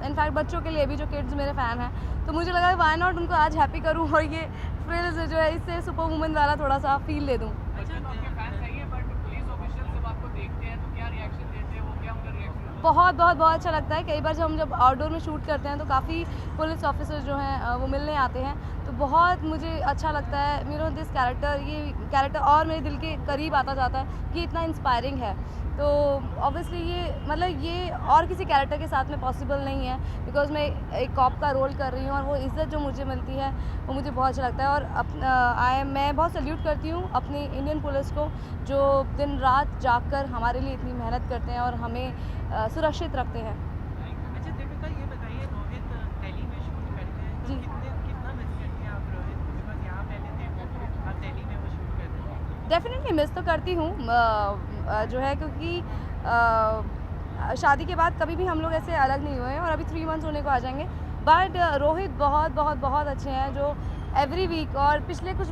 इनफैक्ट बच्चों के लिए भी जो किड्स मेरे फ़ैन हैं, तो मुझे लगा वाई नॉट उनको आज हैप्पी करूँ और ये फ्रिज जो है इससे सुपर वुमेन वाला थोड़ा सा फील दे दूँ। बहुत अच्छा लगता है। कई बार जब आउटडोर में शूट करते हैं तो काफ़ी पुलिस ऑफिसर्स जो हैं वो मिलने आते हैं, तो बहुत मुझे अच्छा लगता है। दिस कैरेक्टर, ये कैरेक्टर और मेरे दिल के करीब आता जाता है कि इतना इंस्पायरिंग है। तो ऑब्वियसली ये और किसी कैरेक्टर के साथ में पॉसिबल नहीं है, बिकॉज मैं एक कॉप का रोल कर रही हूँ और वो इज़्ज़त जो मुझे मिलती है वो मुझे बहुत अच्छा लगता है। और मैं बहुत सल्यूट करती हूँ अपनी इंडियन पुलिस को, जो दिन रात जागकर हमारे लिए इतनी मेहनत करते हैं और हमें सुरक्षित रखते हैं। अच्छा दीपिका, ये बताइए, रोहित दिल्ली में शूट करते हैं तो कितना मिस करती हैं आप रोहित? बिकॉज यहाँ पहले थे, अब दिल्ली में वो शूट करते हैं। डेफिनेटली मिस तो करती हूँ जो है, क्योंकि शादी के बाद कभी भी हम लोग ऐसे अलग नहीं हुए हैं और अभी 3 मंथ्स होने को आ जाएंगे। बट रोहित बहुत अच्छे हैं, जो एवरी वीक, और पिछले कुछ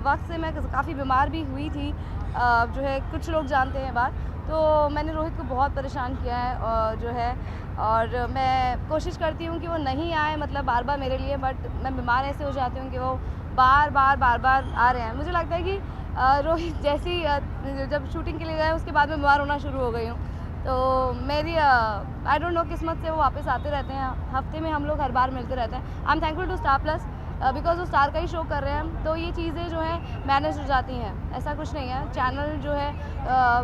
वक्त से मैं काफ़ी बीमार भी हुई थी, जो है कुछ लोग जानते हैं बात, तो मैंने रोहित को बहुत परेशान किया है जो है, और मैं कोशिश करती हूँ कि वो नहीं आए मतलब बार बार मेरे लिए, बट मैं बीमार ऐसे हो जाती हूँ कि वो बार बार आ रहे हैं। मुझे लगता है कि रोहित जैसी जब शूटिंग के लिए गए उसके बाद मैं बीमार होना शुरू हो गई हूँ, तो मेरी आई डोंट नो किस्मत से वो वापस आते रहते हैं, हफ्ते में हम लोग हर बार मिलते रहते हैं। I am thankful to Star Plus, because वो स्टार का ही शो कर रहे हैं, तो ये चीज़ें जो हैं मैनेज हो जाती हैं, ऐसा कुछ नहीं है। चैनल जो है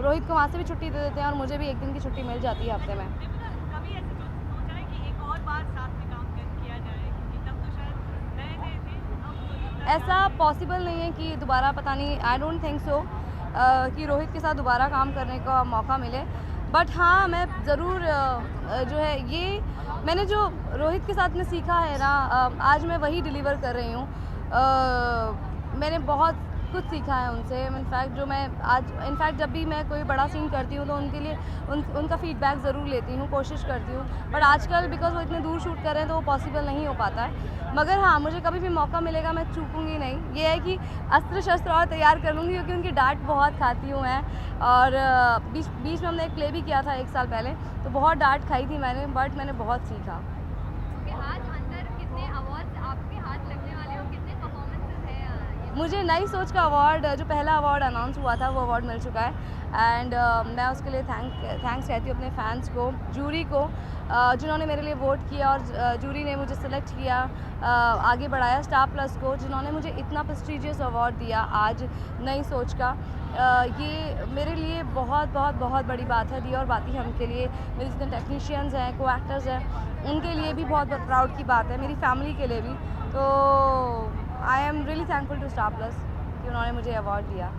रोहित को वहाँ से भी छुट्टी दे देते हैं और मुझे भी 1 दिन की छुट्टी मिल जाती है हफ्ते में। कभी ऐसे सोचा है कि एक और बार साथ में काम किया जाए, क्योंकि तब तो शायद नए थे, ऐसा पॉसिबल नहीं है कि दोबारा, पता नहीं, आई डोंट थिंक सो कि रोहित के साथ दोबारा काम करने का मौका मिले। बट हाँ, मैं ज़रूर जो है ये मैंने जो रोहित के साथ में सीखा है ना, आज मैं वही डिलीवर कर रही हूँ। मैंने बहुत कुछ सीखा है उनसे। इनफैक्ट जब भी मैं कोई बड़ा सीन करती हूँ तो उनके लिए उनका फीडबैक ज़रूर लेती हूँ, कोशिश करती हूँ। बट आजकल बिकॉज वो इतने दूर शूट कर रहे हैं तो वो पॉसिबल नहीं हो पाता है। मगर हाँ, मुझे कभी भी मौका मिलेगा मैं चूकूंगी नहीं। ये है कि अस्त्र शस्त्र और तैयार कर लूँगी, क्योंकि उनकी डांट बहुत खाती हूँ मैं। और बीच में हमने एक प्ले भी किया था 1 साल पहले, तो बहुत डांट खाई थी मैंने, बट मैंने बहुत सीखा। मुझे नई सोच का अवार्ड, जो पहला अवार्ड अनाउंस हुआ था, वो अवार्ड मिल चुका है। एंड मैं उसके लिए थैंक्स कहती हूँ अपने फैंस को, जूरी को, जिन्होंने मेरे लिए वोट किया और जूरी ने मुझे सेलेक्ट किया, आगे बढ़ाया। स्टार प्लस को, जिन्होंने मुझे इतना प्रेस्टीजियस अवार्ड दिया आज नई सोच का। ये मेरे लिए बहुत बड़ी बात है। दी और बाती हम के लिए, मेरे जितने टेक्नीशियंस हैं, को एक्टर्स हैं, उनके लिए भी बहुत प्राउड की बात है, मेरी फैमिली के लिए भी। तो I am really thankful to Star Plus कि उन्होंने मुझे अवार्ड दिया।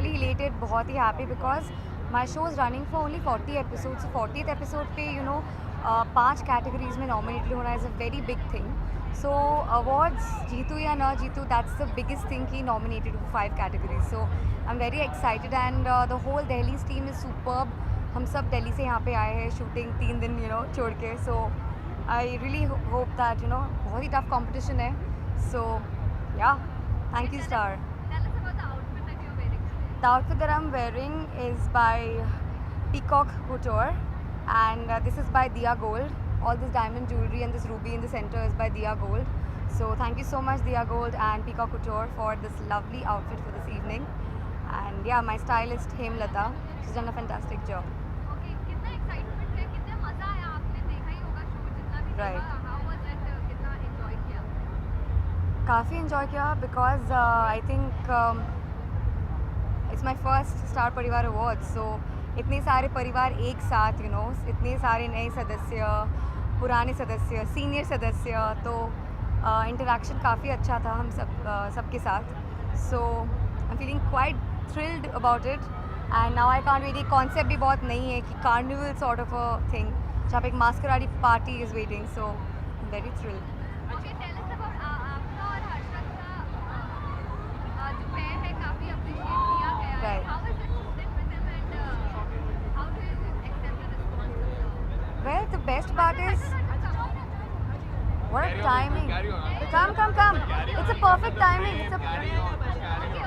really elated, बहुत ही happy because my show is running for only 40 episodes. So 40th episode पे you know 5 categories में nominated होना is a very big thing. So awards Jitu या ना Jitu, that's the biggest thing कि nominated for 5 categories. So I'm very excited and the whole Delhi's team is superb. हम सब दिल्ली से यहाँ पे आए हैं shooting 3 दिन you know छोड़ के. So I really hope that you know बहुत ही tough competition है. So yeah, thank you Star. The outfit that I'm wearing is by Peacock Couture and this is by Dia Gold. All this diamond jewelry and this ruby in the center is by Dia Gold. So thank you so much Dia Gold and Peacock Couture for this lovely outfit for this evening. And yeah, my stylist Hemlata, she's done a fantastic job. Okay, कितना excitement है, कितना मजा आया, आपने देखा ही होगा show जितना भी Right. देखा, how was it, कितना enjoy किया? काफ़ी enjoy किया because I think it's my first Star परिवार Awards. So इतने सारे परिवार एक साथ you know, इतने सारे नए सदस्य, पुराने सदस्य, सीनियर सदस्य, तो इंटरेक्शन काफ़ी अच्छा था हम सबके साथ. So I'm feeling quite thrilled about it and now I can't wait. ये concept भी बहुत नई है कि carnival sort of a thing जहाँ पे एक masquerade party is waiting. So I'm very thrilled. Okay, tell us about आपका और हर्षद का जो pair है, काफ़ी appreciate किया गया है. Right. How is it shooting with him and how do you accept the response? Well, the best part is what a timing. Come. It's a perfect timing. It's a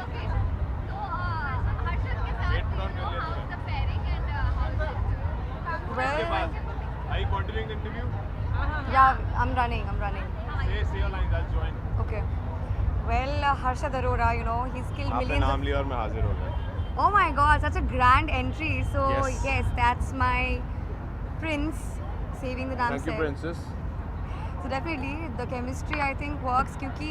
Okay. So Harshad के साथ how is the pairing and how is it? well. Are you continuing the interview? Yeah, I'm running. Say your lines, I'll join. Okay. Well, Harshad Arora, you know, he's killed आपने millions. नाम लिया और मैं हाजिर हो गया. Oh my God, such a grand entry. So Yes. yes, that's my prince saving the damn Thank you, set. princess. So definitely the chemistry I think works क्योंकि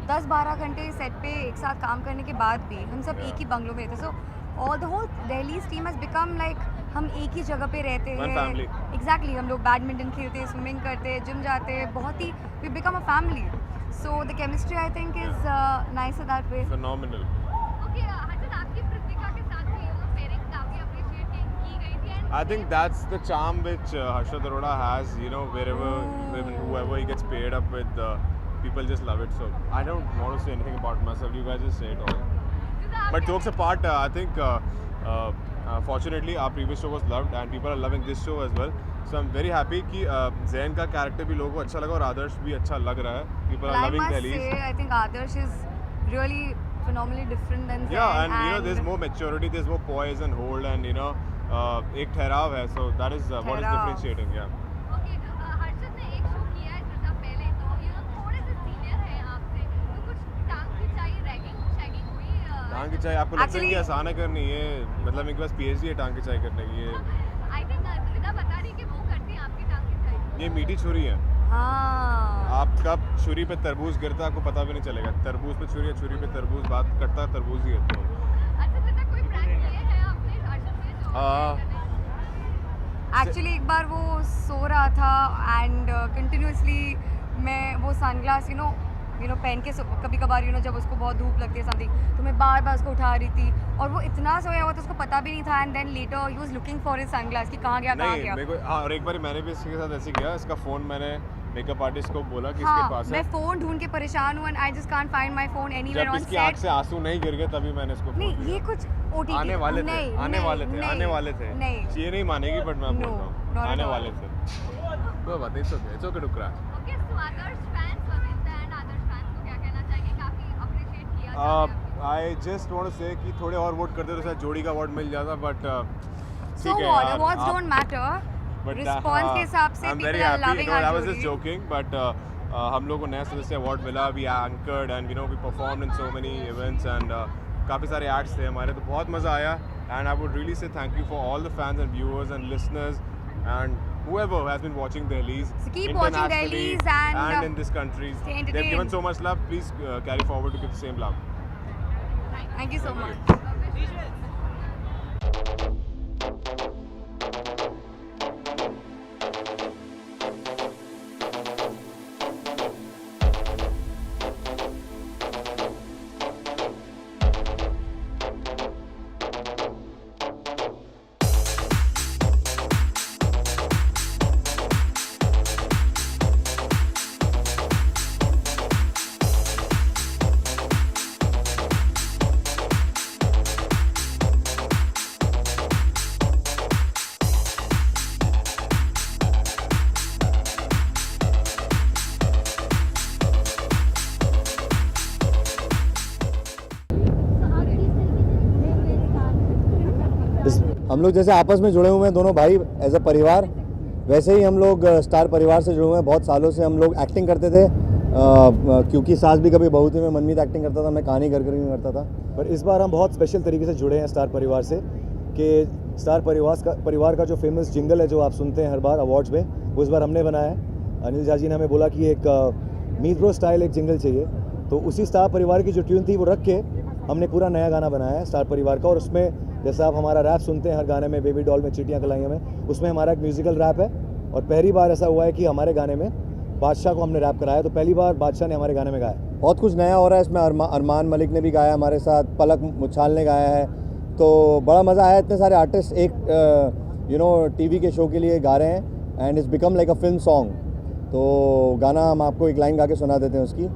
10-12 घंटे सेट पे एक साथ काम करने के बाद भी हम सब एक ही बंगलों में रहते. So all the whole Delhi's team has become like हम एक ही जगह पे रहते One हैं. family. Exactly, हम लोग बैडमिंटन खेलते हैं, स्विमिंग करते हैं, जिम जाते हैं, बहुत ही we become a family. So the chemistry I think is nicer that way. Phenomenal. Okay, Harshad आपकी कृतिका के साथ भी pairing काफ़ी appreciate की गई थी and I think that's the charm which Harshad Arora has, you know, wherever, whoever he gets paired up with, people just love it. So I don't want to say anything about myself, you guys just say it all. But jokes apart, I think fortunately our previous show was loved and people are loving this show as well. So I'm very happy कि Zain का character भी लोगों को अच्छा लगा और आदर्श भी अच्छा लग रहा है. People are Well, I loving must Delhi. say, I think Adarsh is really phenomenally different than Zain. Yeah, and you know, there's more maturity, there's more poise and hold, and you know, एक ठहराव है. So that is what is ठहराव. differentiating. Yeah. okay, Harshad ने एक show किया है श्रद्धा पहले, तो you know थोड़े से सीनियर हैं आपसे, तो कुछ टांग खिंचाई, रैगिंग शैगिंग हुई? टांग खिंचाई आपको लगता है कि आसान है करनी है? मतलब इनके पास PhD है टांग खिंचाई करने की. I think श्रद्धा बता रही है कि वो करती है आपकी टांग खिंचाई. ये मीठी छुरी है. हाँ. आप कब छुरी पे तरबूज गिरता है आपको पता भी नहीं चलेगा. तरबूज पे छुरी है, छुरी पे तरबूज, बात करता है तरबूज ही है. तो अच्छा श्रद्धा कोई प्रैंक किए हैं आपने हर्षद से जो एक्चुअली एक बार वो सो रहा था एंड कंटिन्यूसली मैं वो सनग्लास यू नो पहन के कभी कभार जब उसको बहुत धूप लगती है समथिंग, तो मैं बार बार उसको उठा रही थी और वो इतना सोया हुआ था उसको पता भी नहीं था। And then later he was looking for his sunglass कि कहाँ गया। मेरे को हाँ, और एक बार मैंने भी इसके साथ ऐसे किया, इसका फ़ोन मैंने मेकअप आर्टिस्ट को बोला कि इसके पास है। मैं फ़ोन ढूंढ के परेशान हूँ and I just can't find my phone anywhere on set. जब इसकी आँख से आंसू नहीं गिर गए तभी मैंने इसको नहीं, ये कुछ OTT आने वाले थे नहीं, ये नहीं मानेगी बट मैं बोल रहा हूँ आने वाले थे। कोई बात नहीं, it's okay to cry. I just want to say कि थोड़े और वोट करते तो शायद जोड़ी का अवार्ड मिल जाता, बट ठीक है यार, अवार्ड्स डोंट मैटर, रिस्पांस के हिसाब से people are loving. I was just joking, but हम लोग को नया सदस्य अवार्ड मिला, we anchored and we performed in so many events and काफ़ी सारे एक्ट्स थे हमारे, तो बहुत मज़ा आया। And I would really say thank you for all the fans and viewers and listeners and whoever has been watching Delhi's internationally and in this country. They've given so much love. Please carry forward to give the same love. Thank you so much. हम लोग जैसे आपस में जुड़े हुए हैं दोनों भाई एज अ परिवार, वैसे ही हम लोग स्टार परिवार से जुड़े हुए हैं। बहुत सालों से हम लोग एक्टिंग करते थे, क्योंकि सास भी कभी बहू थी में मनमीत एक्टिंग करता था, मैं कहानी घर में करता था। पर इस बार हम बहुत स्पेशल तरीके से जुड़े हैं स्टार परिवार से, कि स्टार परिवार का जो फेमस जिंगल है जो आप सुनते हैं हर बार अवार्ड्स में, वो इस बार हमने बनाया है। अनिल झा जी ने हमें बोला कि एक मीत ब्रो स्टाइल एक जिंगल चाहिए, तो उसी स्टार परिवार की जो ट्यून थी वो रख के हमने पूरा नया गाना बनाया है स्टार परिवार का। और उसमें जैसा आप हमारा रैप सुनते हैं हर गाने में, बेबी डॉल में, चीटियाँ कलाइयों में, उसमें हमारा एक म्यूजिकल रैप है। और पहली बार ऐसा हुआ है कि हमारे गाने में बादशाह को हमने रैप कराया, तो पहली बार बादशाह ने हमारे गाने में गाया। बहुत कुछ नया हो रहा है इसमें। अरमान मलिक ने भी गाया हमारे साथ, पलक मुच्छाल ने गाया है, तो बड़ा मज़ा आया। इतने सारे आर्टिस्ट एक टीवी के शो के लिए गा रहे हैं and it's become like a film song. तो गाना हम आपको एक लाइन गा के सुना देते हैं उसकी।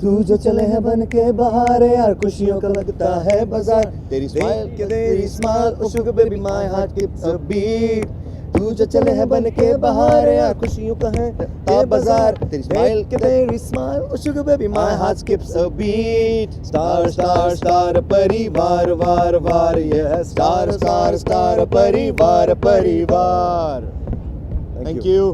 तू जो चले है बन के बाहर यार, खुशियों का लगता है बाजार, तेरी smile oh sugar baby my heart keeps a beat. तू जो चले है बन के बाहर यार, खुशियों का है बाजार, तेरी smile oh sugar baby my heart keeps a beat. Star Star Star Parivaar वार वार, ये Star Star Star Parivaar Parivaar. Thank you.